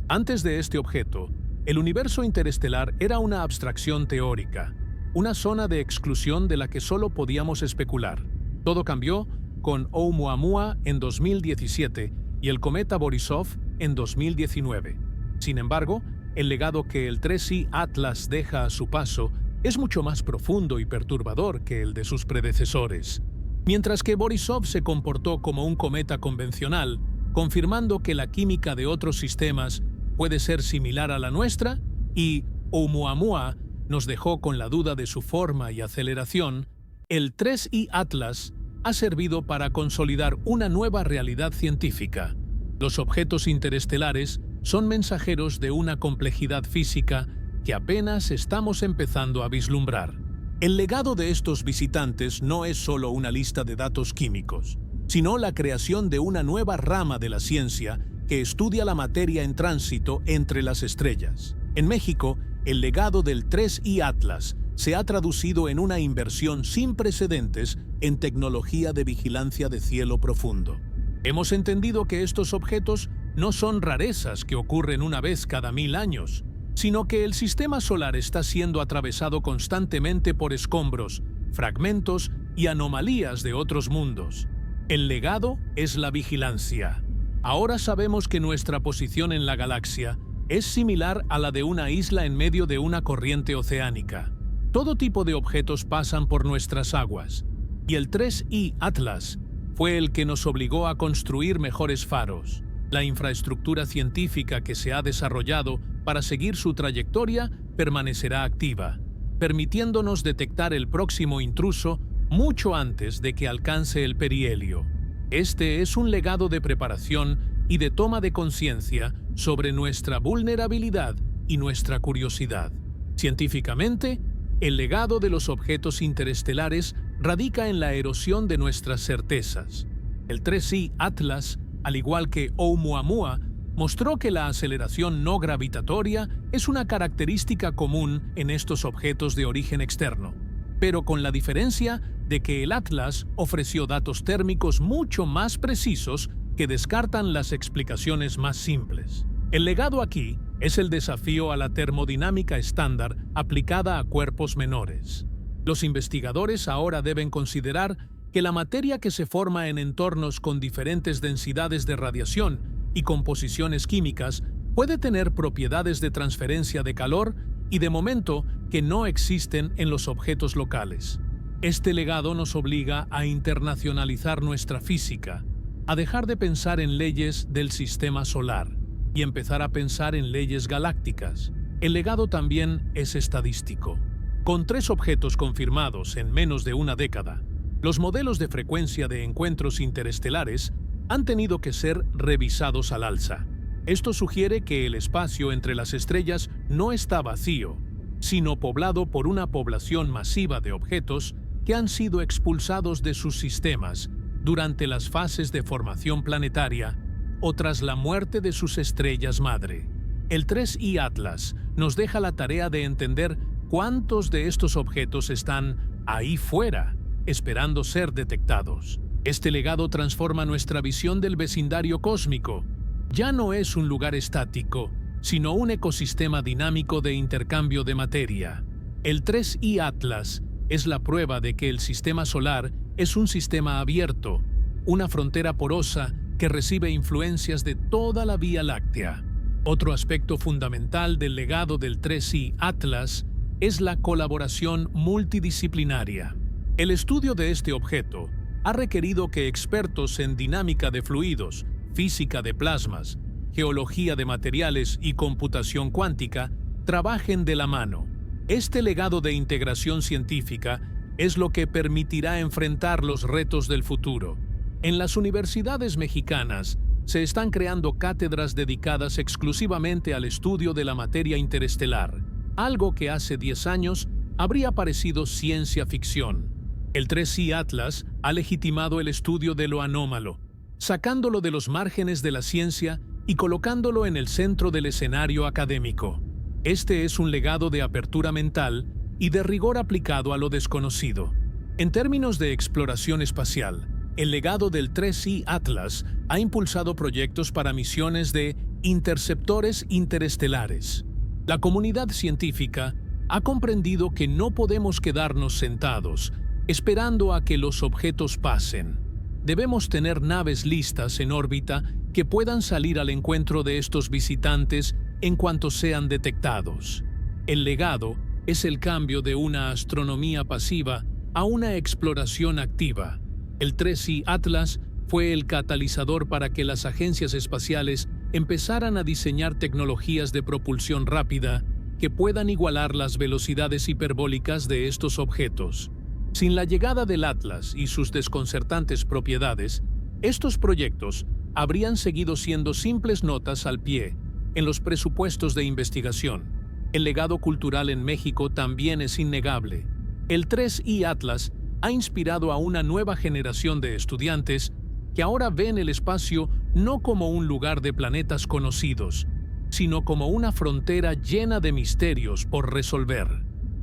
Antes de este objeto, el universo interestelar era una abstracción teórica, una zona de exclusión de la que solo podíamos especular. Todo cambió con Oumuamua en 2017 y el cometa Borisov en 2019. Sin embargo, el legado que el 3i Atlas deja a su paso es mucho más profundo y perturbador que el de sus predecesores. Mientras que Borisov se comportó como un cometa convencional, confirmando que la química de otros sistemas puede ser similar a la nuestra, y Oumuamua nos dejó con la duda de su forma y aceleración, el 3i Atlas ha servido para consolidar una nueva realidad científica. Los objetos interestelares son mensajeros de una complejidad física que apenas estamos empezando a vislumbrar. El legado de estos visitantes no es solo una lista de datos químicos, sino la creación de una nueva rama de la ciencia que estudia la materia en tránsito entre las estrellas. En México, el legado del 3i Atlas se ha traducido en una inversión sin precedentes en tecnología de vigilancia de cielo profundo. Hemos entendido que estos objetos no son rarezas que ocurren una vez cada 1000 años, sino que el sistema solar está siendo atravesado constantemente por escombros, fragmentos y anomalías de otros mundos. El legado es la vigilancia. Ahora sabemos que nuestra posición en la galaxia es similar a la de una isla en medio de una corriente oceánica. Todo tipo de objetos pasan por nuestras aguas, y el 3i Atlas fue el que nos obligó a construir mejores faros. La infraestructura científica que se ha desarrollado para seguir su trayectoria permanecerá activa, permitiéndonos detectar el próximo intruso mucho antes de que alcance el perihelio. Este es un legado de preparación y de toma de conciencia sobre nuestra vulnerabilidad y nuestra curiosidad. Científicamente, el legado de los objetos interestelares radica en la erosión de nuestras certezas. El 3i Atlas, al igual que Oumuamua, mostró que la aceleración no gravitatoria es una característica común en estos objetos de origen externo, pero con la diferencia de que el Atlas ofreció datos térmicos mucho más precisos que descartan las explicaciones más simples. El legado aquí es el desafío a la termodinámica estándar aplicada a cuerpos menores. Los investigadores ahora deben considerar que la materia que se forma en entornos con diferentes densidades de radiación y composiciones químicas puede tener propiedades de transferencia de calor y de momento que no existen en los objetos locales. Este legado nos obliga a internacionalizar nuestra física, a dejar de pensar en leyes del sistema solar y empezar a pensar en leyes galácticas. El legado también es estadístico. Con 3 objetos confirmados en menos de una década, los modelos de frecuencia de encuentros interestelares han tenido que ser revisados al alza. Esto sugiere que el espacio entre las estrellas no está vacío, sino poblado por una población masiva de objetos que han sido expulsados de sus sistemas durante las fases de formación planetaria o tras la muerte de sus estrellas madre. El 3i Atlas nos deja la tarea de entender cuántos de estos objetos están ahí fuera, esperando ser detectados. Este legado transforma nuestra visión del vecindario cósmico. Ya no es un lugar estático, sino un ecosistema dinámico de intercambio de materia. El 3i Atlas es la prueba de que el sistema solar es un sistema abierto, una frontera porosa que recibe influencias de toda la Vía Láctea. Otro aspecto fundamental del legado del 3I Atlas es la colaboración multidisciplinaria. El estudio de este objeto ha requerido que expertos en dinámica de fluidos, física de plasmas, geología de materiales y computación cuántica trabajen de la mano. Este legado de integración científica es lo que permitirá enfrentar los retos del futuro. En las universidades mexicanas se están creando cátedras dedicadas exclusivamente al estudio de la materia interestelar, algo que hace 10 años habría parecido ciencia ficción. El 3I Atlas ha legitimado el estudio de lo anómalo, sacándolo de los márgenes de la ciencia y colocándolo en el centro del escenario académico. Este es un legado de apertura mental y de rigor aplicado a lo desconocido. En términos de exploración espacial, el legado del 3I Atlas ha impulsado proyectos para misiones de interceptores interestelares. La comunidad científica ha comprendido que no podemos quedarnos sentados, esperando a que los objetos pasen. Debemos tener naves listas en órbita que puedan salir al encuentro de estos visitantes en cuanto sean detectados. El legado es el cambio de una astronomía pasiva a una exploración activa. El 3I Atlas fue el catalizador para que las agencias espaciales empezaran a diseñar tecnologías de propulsión rápida que puedan igualar las velocidades hiperbólicas de estos objetos. Sin la llegada del Atlas y sus desconcertantes propiedades, estos proyectos habrían seguido siendo simples notas al pie en los presupuestos de investigación. El legado cultural en México también es innegable. El 3I Atlas ha inspirado a una nueva generación de estudiantes que ahora ven el espacio no como un lugar de planetas conocidos, sino como una frontera llena de misterios por resolver.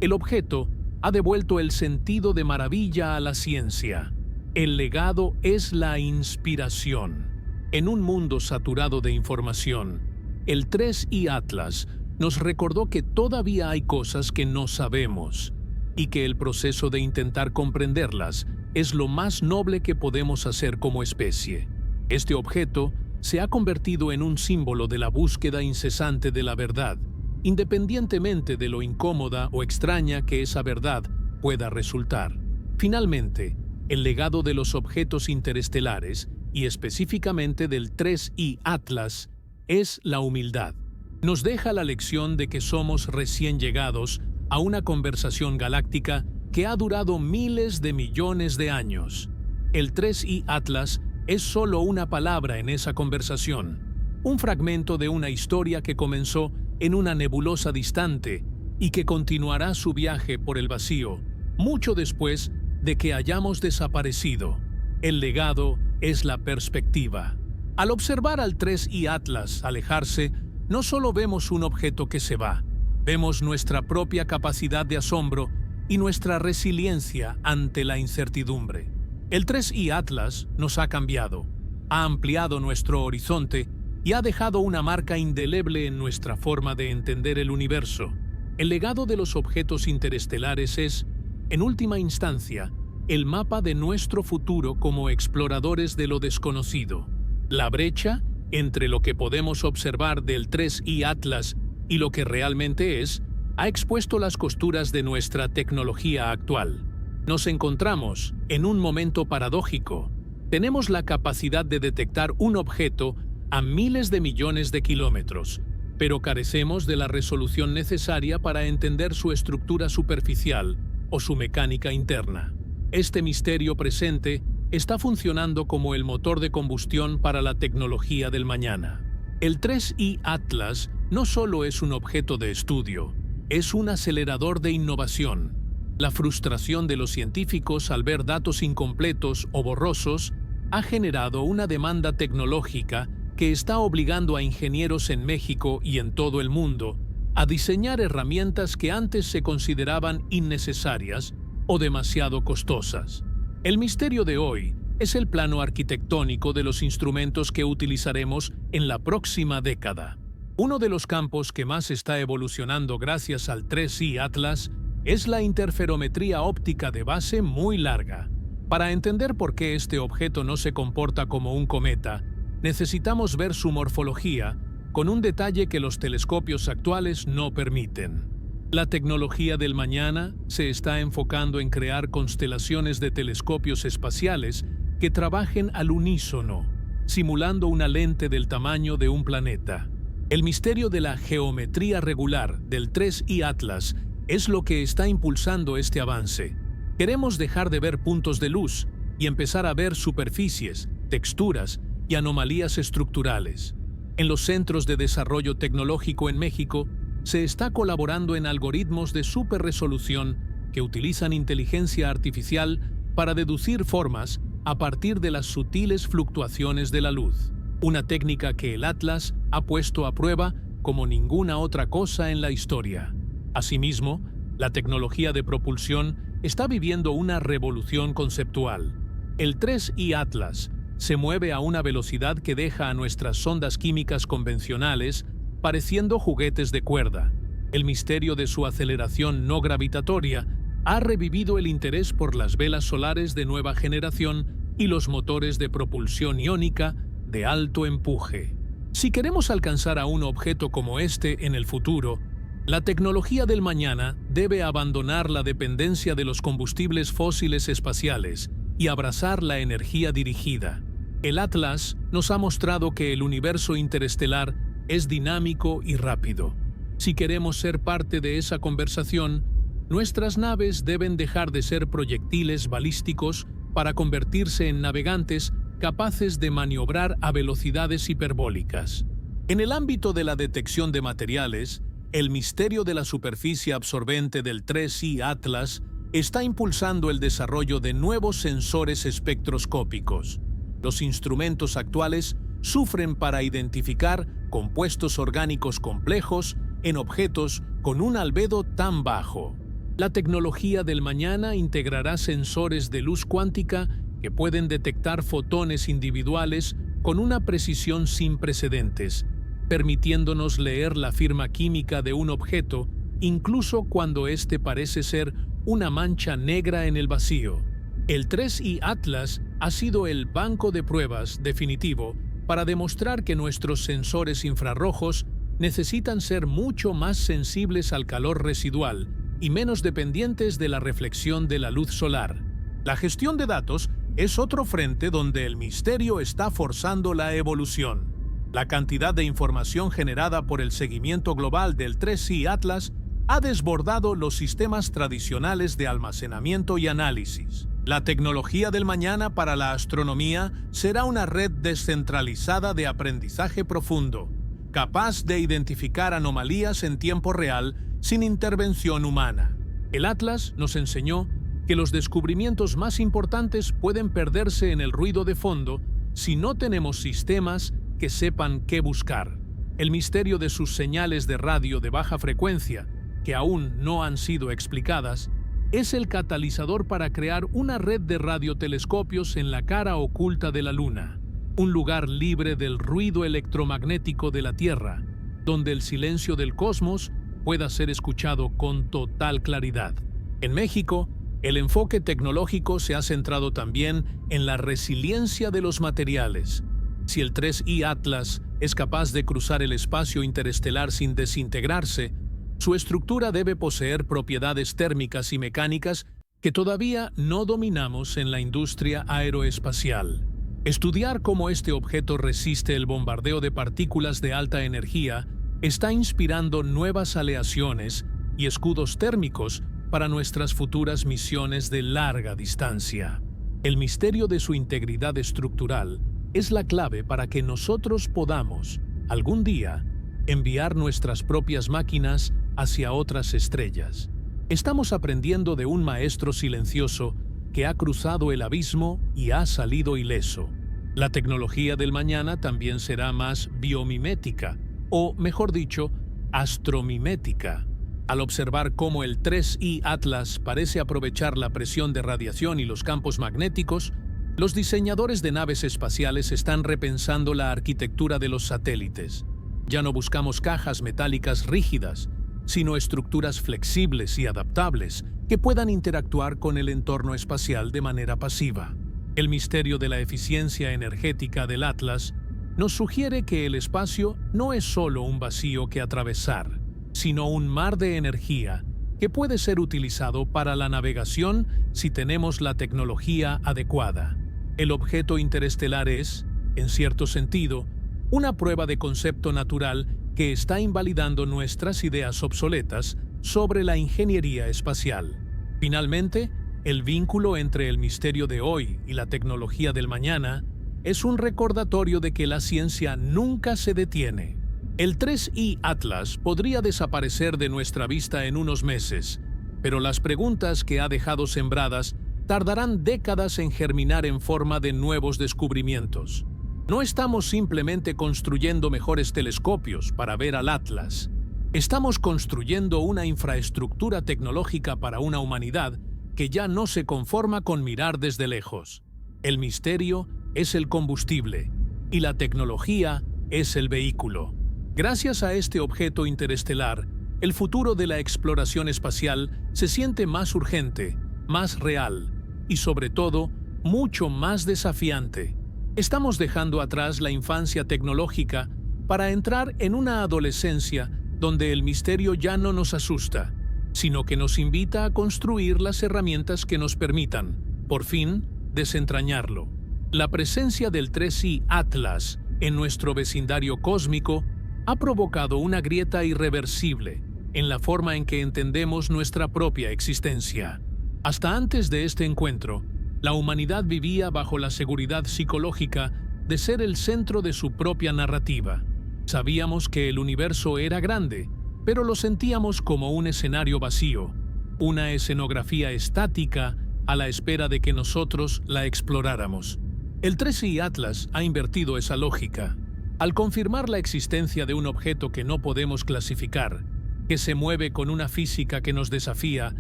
El objeto ha devuelto el sentido de maravilla a la ciencia. El legado es la inspiración. En un mundo saturado de información, el 3I Atlas nos recordó que todavía hay cosas que no sabemos y que el proceso de intentar comprenderlas es lo más noble que podemos hacer como especie. Este objeto se ha convertido en un símbolo de la búsqueda incesante de la verdad, independientemente de lo incómoda o extraña que esa verdad pueda resultar. Finalmente, el legado de los objetos interestelares, y específicamente del 3I Atlas, es la humildad. Nos deja la lección de que somos recién llegados a una conversación galáctica que ha durado miles de millones de años. El 3I Atlas es solo una palabra en esa conversación, un fragmento de una historia que comenzó en una nebulosa distante y que continuará su viaje por el vacío, mucho después de que hayamos desaparecido. El legado es la perspectiva. Al observar al 3I Atlas alejarse, no solo vemos un objeto que se va, vemos nuestra propia capacidad de asombro y nuestra resiliencia ante la incertidumbre. El 3I Atlas nos ha cambiado, ha ampliado nuestro horizonte y ha dejado una marca indeleble en nuestra forma de entender el universo. El legado de los objetos interestelares es, en última instancia, el mapa de nuestro futuro como exploradores de lo desconocido. La brecha entre lo que podemos observar del 3I Atlas y lo que realmente es, ha expuesto las costuras de nuestra tecnología actual. Nos encontramos en un momento paradójico. Tenemos la capacidad de detectar un objeto a miles de millones de kilómetros, pero carecemos de la resolución necesaria para entender su estructura superficial o su mecánica interna. Este misterio presente está funcionando como el motor de combustión para la tecnología del mañana. El 3I Atlas no solo es un objeto de estudio, es un acelerador de innovación. La frustración de los científicos al ver datos incompletos o borrosos ha generado una demanda tecnológica que está obligando a ingenieros en México y en todo el mundo a diseñar herramientas que antes se consideraban innecesarias o demasiado costosas. El misterio de hoy es el plano arquitectónico de los instrumentos que utilizaremos en la próxima década. Uno de los campos que más está evolucionando gracias al 3I Atlas es la interferometría óptica de base muy larga. Para entender por qué este objeto no se comporta como un cometa, necesitamos ver su morfología con un detalle que los telescopios actuales no permiten. La tecnología del mañana se está enfocando en crear constelaciones de telescopios espaciales que trabajen al unísono, simulando una lente del tamaño de un planeta. El misterio de la geometría regular del 3I Atlas es lo que está impulsando este avance. Queremos dejar de ver puntos de luz y empezar a ver superficies, texturas y anomalías estructurales. En los centros de desarrollo tecnológico en México, se está colaborando en algoritmos de superresolución que utilizan inteligencia artificial para deducir formas a partir de las sutiles fluctuaciones de la luz, una técnica que el Atlas ha puesto a prueba como ninguna otra cosa en la historia. Asimismo, la tecnología de propulsión está viviendo una revolución conceptual. El 3I Atlas se mueve a una velocidad que deja a nuestras sondas químicas convencionales pareciendo juguetes de cuerda. El misterio de su aceleración no gravitatoria ha revivido el interés por las velas solares de nueva generación y los motores de propulsión iónica de alto empuje. Si queremos alcanzar a un objeto como este en el futuro, la tecnología del mañana debe abandonar la dependencia de los combustibles fósiles espaciales y abrazar la energía dirigida. El Atlas nos ha mostrado que el universo interestelar es dinámico y rápido. Si queremos ser parte de esa conversación, nuestras naves deben dejar de ser proyectiles balísticos para convertirse en navegantes capaces de maniobrar a velocidades hiperbólicas. En el ámbito de la detección de materiales, el misterio de la superficie absorbente del 3I Atlas está impulsando el desarrollo de nuevos sensores espectroscópicos. Los instrumentos actuales sufren para identificar compuestos orgánicos complejos en objetos con un albedo tan bajo. La tecnología del mañana integrará sensores de luz cuántica que pueden detectar fotones individuales con una precisión sin precedentes, permitiéndonos leer la firma química de un objeto incluso cuando éste parece ser una mancha negra en el vacío. El 3I Atlas ha sido el banco de pruebas definitivo para demostrar que nuestros sensores infrarrojos necesitan ser mucho más sensibles al calor residual y menos dependientes de la reflexión de la luz solar. La gestión de datos es otro frente donde el misterio está forzando la evolución. La cantidad de información generada por el seguimiento global del 3I Atlas ha desbordado los sistemas tradicionales de almacenamiento y análisis. La tecnología del mañana para la astronomía será una red descentralizada de aprendizaje profundo, capaz de identificar anomalías en tiempo real sin intervención humana. El Atlas nos enseñó que los descubrimientos más importantes pueden perderse en el ruido de fondo si no tenemos sistemas que sepan qué buscar. El misterio de sus señales de radio de baja frecuencia, que aún no han sido explicadas, es el catalizador para crear una red de radiotelescopios en la cara oculta de la Luna, un lugar libre del ruido electromagnético de la Tierra, donde el silencio del cosmos pueda ser escuchado con total claridad. En México, el enfoque tecnológico se ha centrado también en la resiliencia de los materiales. Si el 3I Atlas es capaz de cruzar el espacio interestelar sin desintegrarse, su estructura debe poseer propiedades térmicas y mecánicas que todavía no dominamos en la industria aeroespacial. Estudiar cómo este objeto resiste el bombardeo de partículas de alta energía está inspirando nuevas aleaciones y escudos térmicos para nuestras futuras misiones de larga distancia. El misterio de su integridad estructural es la clave para que nosotros podamos, algún día, enviar nuestras propias máquinas hacia otras estrellas. Estamos aprendiendo de un maestro silencioso que ha cruzado el abismo y ha salido ileso. La tecnología del mañana también será más biomimética, o mejor dicho, astromimética. Al observar cómo el 3I Atlas parece aprovechar la presión de radiación y los campos magnéticos, los diseñadores de naves espaciales están repensando la arquitectura de los satélites. Ya no buscamos cajas metálicas rígidas, sino estructuras flexibles y adaptables que puedan interactuar con el entorno espacial de manera pasiva. El misterio de la eficiencia energética del Atlas nos sugiere que el espacio no es solo un vacío que atravesar, sino un mar de energía que puede ser utilizado para la navegación si tenemos la tecnología adecuada. El objeto interestelar es, en cierto sentido, una prueba de concepto natural que está invalidando nuestras ideas obsoletas sobre la ingeniería espacial. Finalmente, el vínculo entre el misterio de hoy y la tecnología del mañana es un recordatorio de que la ciencia nunca se detiene. El 3I Atlas podría desaparecer de nuestra vista en unos meses, pero las preguntas que ha dejado sembradas tardarán décadas en germinar en forma de nuevos descubrimientos. No estamos simplemente construyendo mejores telescopios para ver al Atlas. Estamos construyendo una infraestructura tecnológica para una humanidad que ya no se conforma con mirar desde lejos. El misterio es el combustible y la tecnología es el vehículo. Gracias a este objeto interestelar, el futuro de la exploración espacial se siente más urgente, más real y, sobre todo, mucho más desafiante. Estamos dejando atrás la infancia tecnológica para entrar en una adolescencia donde el misterio ya no nos asusta, sino que nos invita a construir las herramientas que nos permitan, por fin, desentrañarlo. La presencia del 3I Atlas en nuestro vecindario cósmico ha provocado una grieta irreversible en la forma en que entendemos nuestra propia existencia. Hasta antes de este encuentro, la humanidad vivía bajo la seguridad psicológica de ser el centro de su propia narrativa. Sabíamos que el universo era grande, pero lo sentíamos como un escenario vacío, una escenografía estática a la espera de que nosotros la exploráramos. El 3I Atlas ha invertido esa lógica. Al confirmar la existencia de un objeto que no podemos clasificar, que se mueve con una física que nos desafía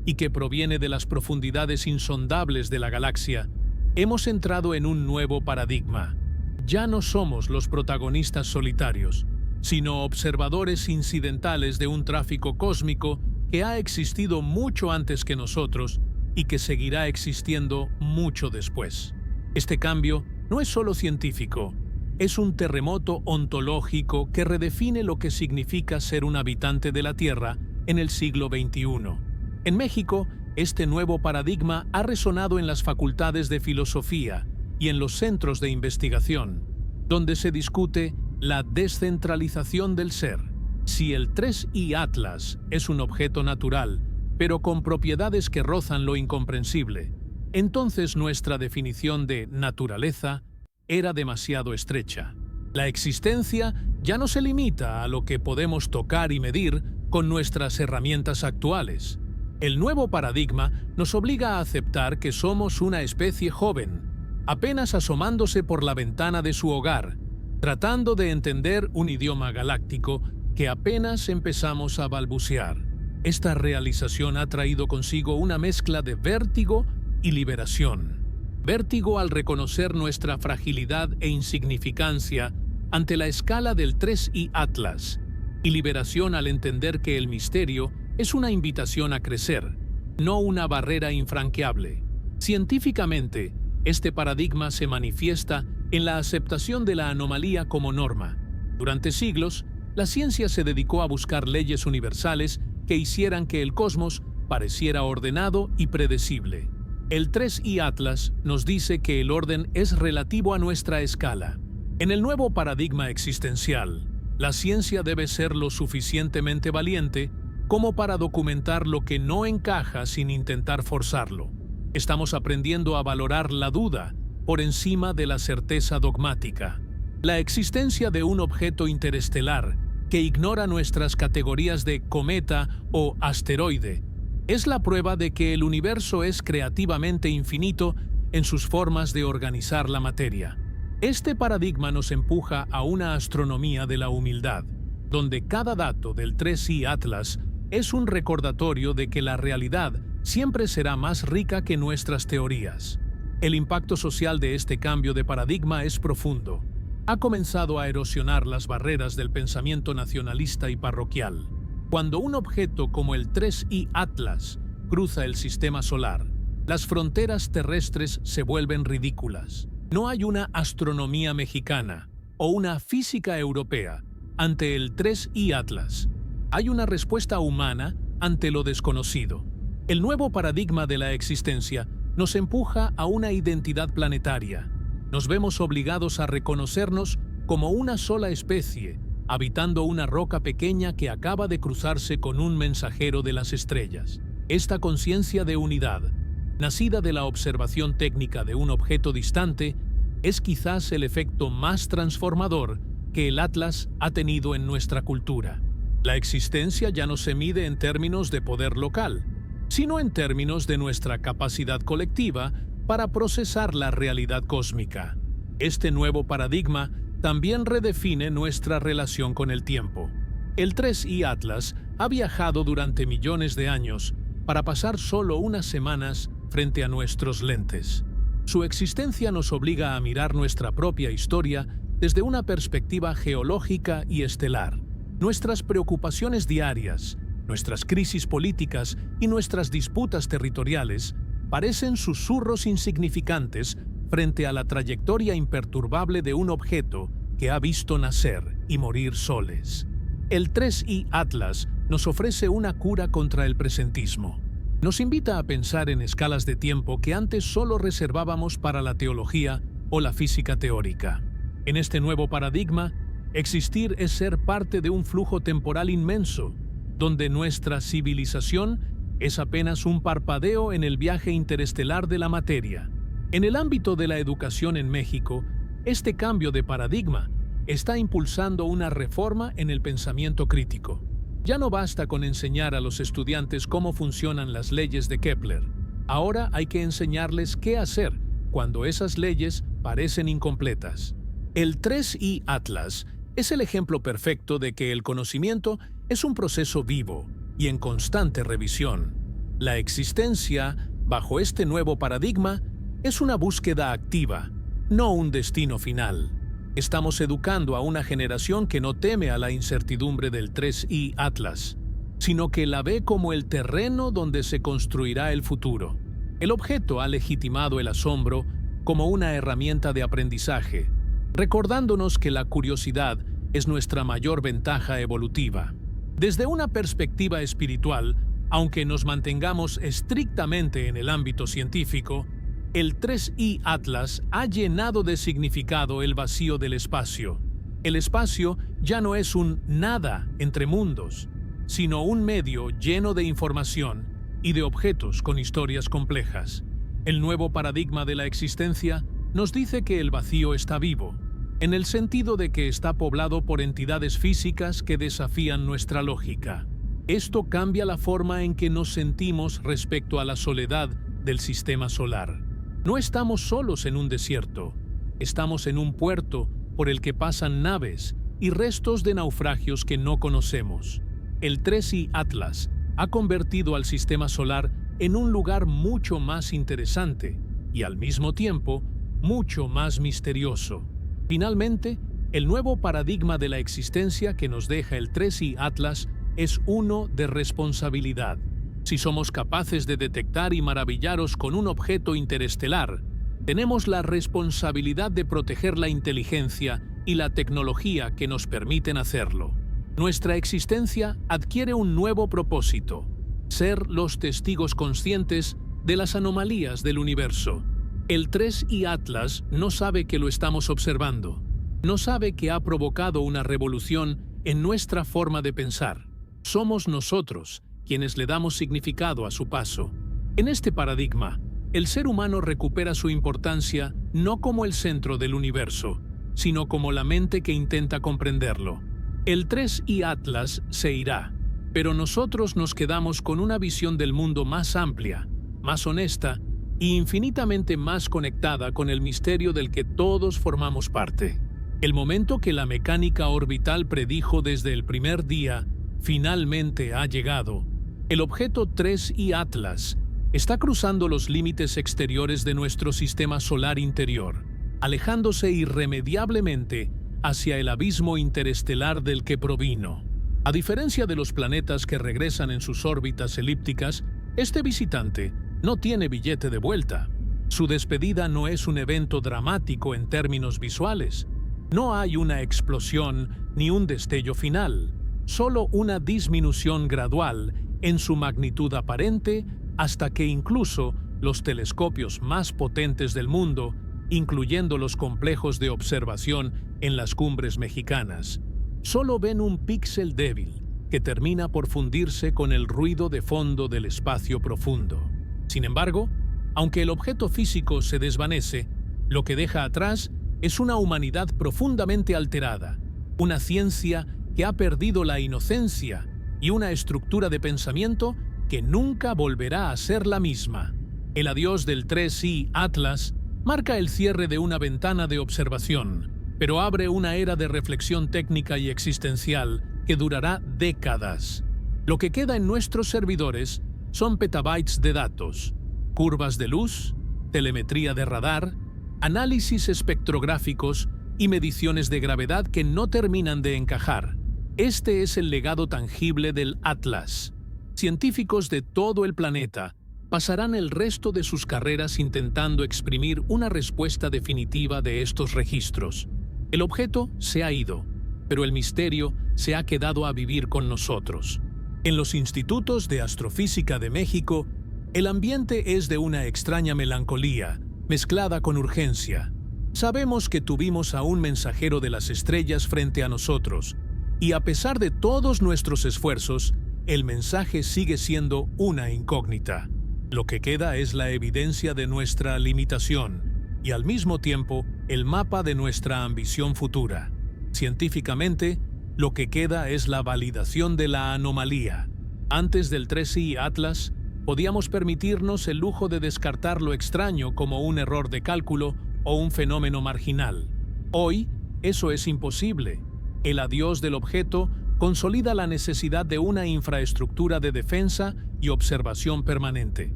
y que proviene de las profundidades insondables de la galaxia, hemos entrado en un nuevo paradigma. Ya no somos los protagonistas solitarios, sino observadores incidentales de un tráfico cósmico que ha existido mucho antes que nosotros y que seguirá existiendo mucho después. Este cambio no es solo científico, es un terremoto ontológico que redefine lo que significa ser un habitante de la Tierra en el siglo XXI. En México, este nuevo paradigma ha resonado en las facultades de filosofía y en los centros de investigación, donde se discute la descentralización del ser. Si el 3I Atlas es un objeto natural, pero con propiedades que rozan lo incomprensible, entonces nuestra definición de naturaleza era demasiado estrecha. La existencia ya no se limita a lo que podemos tocar y medir con nuestras herramientas actuales. El nuevo paradigma nos obliga a aceptar que somos una especie joven, apenas asomándose por la ventana de su hogar, tratando de entender un idioma galáctico que apenas empezamos a balbucear. Esta realización ha traído consigo una mezcla de vértigo y liberación. Vértigo al reconocer nuestra fragilidad e insignificancia ante la escala del 3I Atlas, y liberación al entender que el misterio es una invitación a crecer, no una barrera infranqueable. Científicamente, este paradigma se manifiesta en la aceptación de la anomalía como norma. Durante siglos, la ciencia se dedicó a buscar leyes universales que hicieran que el cosmos pareciera ordenado y predecible. El 3I Atlas nos dice que el orden es relativo a nuestra escala. En el nuevo paradigma existencial, la ciencia debe ser lo suficientemente valiente como para documentar lo que no encaja sin intentar forzarlo. Estamos aprendiendo a valorar la duda por encima de la certeza dogmática. La existencia de un objeto interestelar que ignora nuestras categorías de cometa o asteroide es la prueba de que el universo es creativamente infinito en sus formas de organizar la materia. Este paradigma nos empuja a una astronomía de la humildad, donde cada dato del 3I Atlas es un recordatorio de que la realidad siempre será más rica que nuestras teorías. El impacto social de este cambio de paradigma es profundo. Ha comenzado a erosionar las barreras del pensamiento nacionalista y parroquial. Cuando un objeto como el 3I Atlas cruza el sistema solar, las fronteras terrestres se vuelven ridículas. No hay una astronomía mexicana o una física europea ante el 3I Atlas. Hay una respuesta humana ante lo desconocido. El nuevo paradigma de la existencia nos empuja a una identidad planetaria. Nos vemos obligados a reconocernos como una sola especie, habitando una roca pequeña que acaba de cruzarse con un mensajero de las estrellas. Esta conciencia de unidad, nacida de la observación técnica de un objeto distante, es quizás el efecto más transformador que el Atlas ha tenido en nuestra cultura. La existencia ya no se mide en términos de poder local, sino en términos de nuestra capacidad colectiva para procesar la realidad cósmica. Este nuevo paradigma también redefine nuestra relación con el tiempo. El 3I Atlas ha viajado durante millones de años para pasar solo unas semanas frente a nuestros lentes. Su existencia nos obliga a mirar nuestra propia historia desde una perspectiva geológica y estelar. Nuestras preocupaciones diarias, nuestras crisis políticas y nuestras disputas territoriales parecen susurros insignificantes frente a la trayectoria imperturbable de un objeto que ha visto nacer y morir soles. El 3I Atlas nos ofrece una cura contra el presentismo. Nos invita a pensar en escalas de tiempo que antes solo reservábamos para la teología o la física teórica. En este nuevo paradigma, existir es ser parte de un flujo temporal inmenso, donde nuestra civilización es apenas un parpadeo en el viaje interestelar de la materia. En el ámbito de la educación en México, este cambio de paradigma está impulsando una reforma en el pensamiento crítico. Ya no basta con enseñar a los estudiantes cómo funcionan las leyes de Kepler. Ahora hay que enseñarles qué hacer cuando esas leyes parecen incompletas. El 3I Atlas es el ejemplo perfecto de que el conocimiento es un proceso vivo y en constante revisión. La existencia, bajo este nuevo paradigma, es una búsqueda activa, no un destino final. Estamos educando a una generación que no teme a la incertidumbre del 3I Atlas, sino que la ve como el terreno donde se construirá el futuro. El objeto ha legitimado el asombro como una herramienta de aprendizaje, recordándonos que la curiosidad es nuestra mayor ventaja evolutiva. Desde una perspectiva espiritual, aunque nos mantengamos estrictamente en el ámbito científico, el 3I Atlas ha llenado de significado el vacío del espacio. El espacio ya no es un nada entre mundos, sino un medio lleno de información y de objetos con historias complejas. El nuevo paradigma de la existencia nos dice que el vacío está vivo, en el sentido de que está poblado por entidades físicas que desafían nuestra lógica. Esto cambia la forma en que nos sentimos respecto a la soledad del sistema solar. No estamos solos en un desierto, estamos en un puerto por el que pasan naves y restos de naufragios que no conocemos. El 3I Atlas ha convertido al sistema solar en un lugar mucho más interesante y al mismo tiempo mucho más misterioso. Finalmente, el nuevo paradigma de la existencia que nos deja el 3I Atlas es uno de responsabilidad. Si somos capaces de detectar y maravillaros con un objeto interestelar, tenemos la responsabilidad de proteger la inteligencia y la tecnología que nos permiten hacerlo. Nuestra existencia adquiere un nuevo propósito: ser los testigos conscientes de las anomalías del universo. El 3I Atlas no sabe que lo estamos observando, no sabe que ha provocado una revolución en nuestra forma de pensar. Somos nosotros quienes le damos significado a su paso. En este paradigma, el ser humano recupera su importancia no como el centro del universo, sino como la mente que intenta comprenderlo. El 3I Atlas se irá, pero nosotros nos quedamos con una visión del mundo más amplia, más honesta y infinitamente más conectada con el misterio del que todos formamos parte. El momento que la mecánica orbital predijo desde el primer día finalmente ha llegado. El objeto 3I Atlas está cruzando los límites exteriores de nuestro sistema solar interior, alejándose irremediablemente hacia el abismo interestelar del que provino. A diferencia de los planetas que regresan en sus órbitas elípticas, este visitante no tiene billete de vuelta. Su despedida no es un evento dramático en términos visuales, No hay una explosión ni un destello final, solo una disminución gradual en su magnitud aparente hasta que incluso los telescopios más potentes del mundo, incluyendo los complejos de observación en las cumbres mexicanas, solo ven un píxel débil que termina por fundirse con el ruido de fondo del espacio profundo. Sin embargo, aunque el objeto físico se desvanece, lo que deja atrás es una humanidad profundamente alterada, una ciencia que ha perdido la inocencia y una estructura de pensamiento que nunca volverá a ser la misma. El adiós del 3I Atlas marca el cierre de una ventana de observación, pero abre una era de reflexión técnica y existencial que durará décadas. Lo que queda en nuestros servidores son petabytes de datos, curvas de luz, telemetría de radar, análisis espectrográficos y mediciones de gravedad que no terminan de encajar. Este es el legado tangible del Atlas. Científicos de todo el planeta pasarán el resto de sus carreras intentando exprimir una respuesta definitiva de estos registros. El objeto se ha ido, pero el misterio se ha quedado a vivir con nosotros. En los institutos de astrofísica de México, el ambiente es de una extraña melancolía, mezclada con urgencia. Sabemos que tuvimos a un mensajero de las estrellas frente a nosotros, y a pesar de todos nuestros esfuerzos, el mensaje sigue siendo una incógnita. Lo que queda es la evidencia de nuestra limitación, y al mismo tiempo el mapa de nuestra ambición futura. Científicamente, lo que queda es la validación de la anomalía. Antes del 3I Atlas, podíamos permitirnos el lujo de descartar lo extraño como un error de cálculo o un fenómeno marginal. Hoy, eso es imposible. El adiós del objeto consolida la necesidad de una infraestructura de defensa y observación permanente.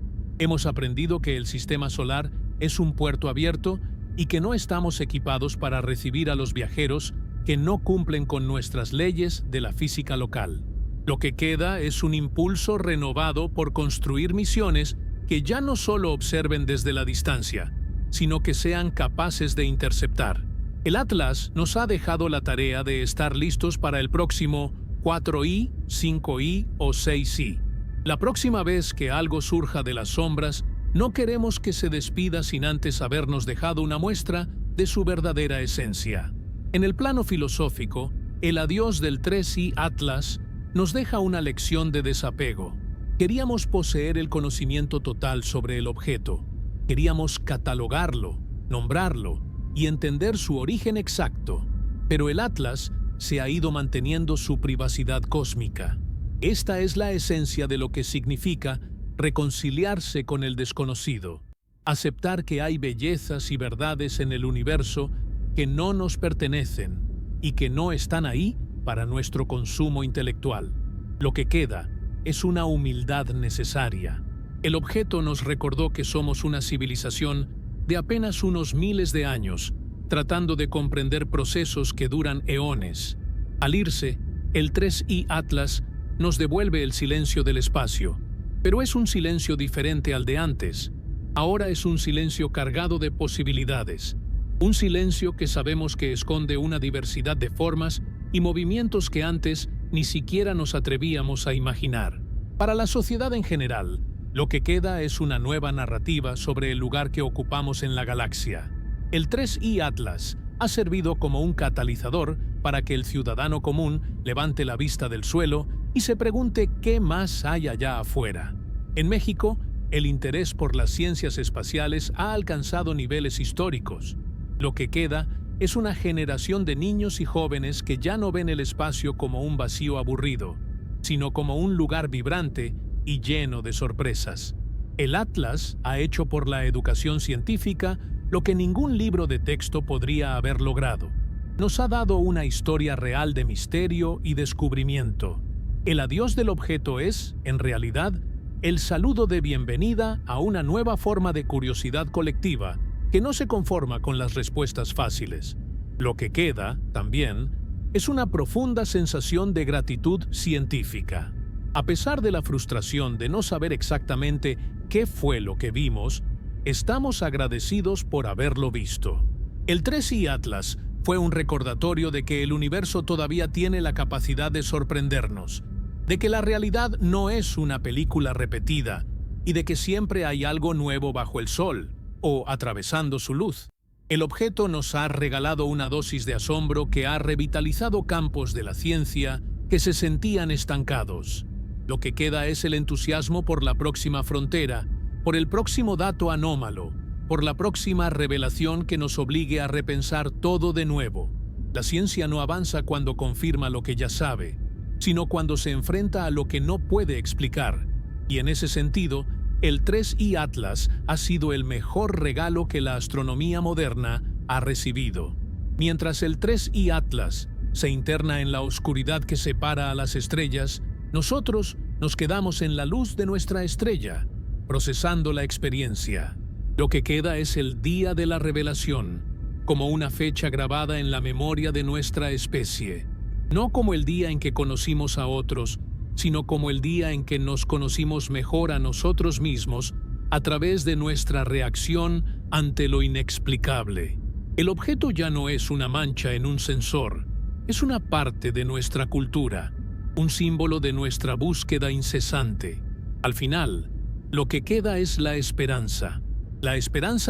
Hemos aprendido que el sistema solar es un puerto abierto y que no estamos equipados para recibir a los viajeros que no cumplen con nuestras leyes de la física local. Lo que queda es un impulso renovado por construir misiones que ya no solo observen desde la distancia, sino que sean capaces de interceptar. El Atlas nos ha dejado la tarea de estar listos para el próximo 4I, 5I o 6I. La próxima vez que algo surja de las sombras, no queremos que se despida sin antes habernos dejado una muestra de su verdadera esencia. En el plano filosófico, el adiós del 3I Atlas nos deja una lección de desapego. Queríamos poseer el conocimiento total sobre el objeto. Queríamos catalogarlo, nombrarlo y entender su origen exacto. Pero el Atlas se ha ido manteniendo su privacidad cósmica. Esta es la esencia de lo que significa reconciliarse con el desconocido. Aceptar que hay bellezas y verdades en el universo que no nos pertenecen y que no están ahí para nuestro consumo intelectual. Lo que queda es una humildad necesaria. El objeto nos recordó que somos una civilización de apenas unos miles de años, tratando de comprender procesos que duran eones. Al irse, el 3I Atlas nos devuelve el silencio del espacio, pero es un silencio diferente al de antes. Ahora es un silencio cargado de posibilidades, un silencio que sabemos que esconde una diversidad de formas y movimientos que antes ni siquiera nos atrevíamos a imaginar. Para la sociedad en general, lo que queda es una nueva narrativa sobre el lugar que ocupamos en la galaxia. El 3I Atlas ha servido como un catalizador para que el ciudadano común levante la vista del suelo y se pregunte qué más hay allá afuera. En México, el interés por las ciencias espaciales ha alcanzado niveles históricos. Lo que queda es una generación de niños y jóvenes que ya no ven el espacio como un vacío aburrido, sino como un lugar vibrante y lleno de sorpresas. El Atlas ha hecho por la educación científica lo que ningún libro de texto podría haber logrado. Nos ha dado una historia real de misterio y descubrimiento. El adiós del objeto es, en realidad, el saludo de bienvenida a una nueva forma de curiosidad colectiva que no se conforma con las respuestas fáciles. Lo que queda, también, es una profunda sensación de gratitud científica. A pesar de la frustración de no saber exactamente qué fue lo que vimos, estamos agradecidos por haberlo visto. El 3I Atlas Fue un recordatorio de que el universo todavía tiene la capacidad de sorprendernos, de que la realidad no es una película repetida y de que siempre hay algo nuevo bajo el sol o atravesando su luz. El objeto nos ha regalado una dosis de asombro que ha revitalizado campos de la ciencia que se sentían estancados. Lo que queda es el entusiasmo por la próxima frontera, por el próximo dato anómalo, por la próxima revelación que nos obligue a repensar todo de nuevo. La ciencia no avanza cuando confirma lo que ya sabe, sino cuando se enfrenta a lo que no puede explicar. Y en ese sentido, el 3I Atlas ha sido el mejor regalo que la astronomía moderna ha recibido. Mientras el 3I Atlas se interna en la oscuridad que separa a las estrellas, nosotros nos quedamos en la luz de nuestra estrella, procesando la experiencia. Lo que queda es el día de la revelación, como una fecha grabada en la memoria de nuestra especie. No como el día en que conocimos a otros, sino como el día en que nos conocimos mejor a nosotros mismos a través de nuestra reacción ante lo inexplicable. El objeto ya no es una mancha en un sensor, es una parte de nuestra cultura, un símbolo de nuestra búsqueda incesante. Al final, lo que queda es la esperanza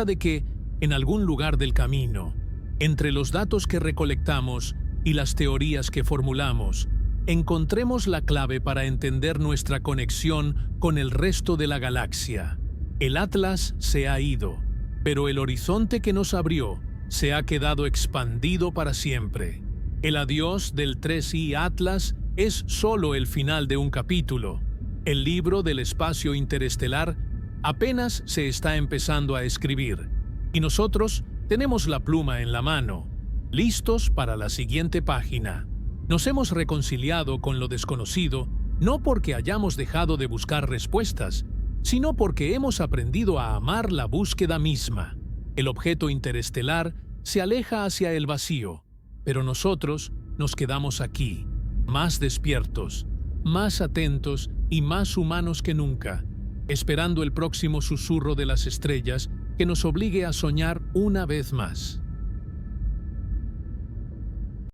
de que, en algún lugar del camino, entre los datos que recolectamos y las teorías que formulamos, encontremos la clave para entender nuestra conexión con el resto de la galaxia. El Atlas se ha ido, pero el horizonte que nos abrió se ha quedado expandido para siempre. El adiós del 3I Atlas es solo el final de un capítulo. El libro del espacio interestelar apenas se está empezando a escribir, y nosotros tenemos la pluma en la mano, listos para la siguiente página. Nos hemos reconciliado con lo desconocido, no porque hayamos dejado de buscar respuestas, sino porque hemos aprendido a amar la búsqueda misma. El objeto interestelar se aleja hacia el vacío, pero nosotros nos quedamos aquí, más despiertos, más atentos y más humanos que nunca, esperando el próximo susurro de las estrellas que nos obligue a soñar una vez más.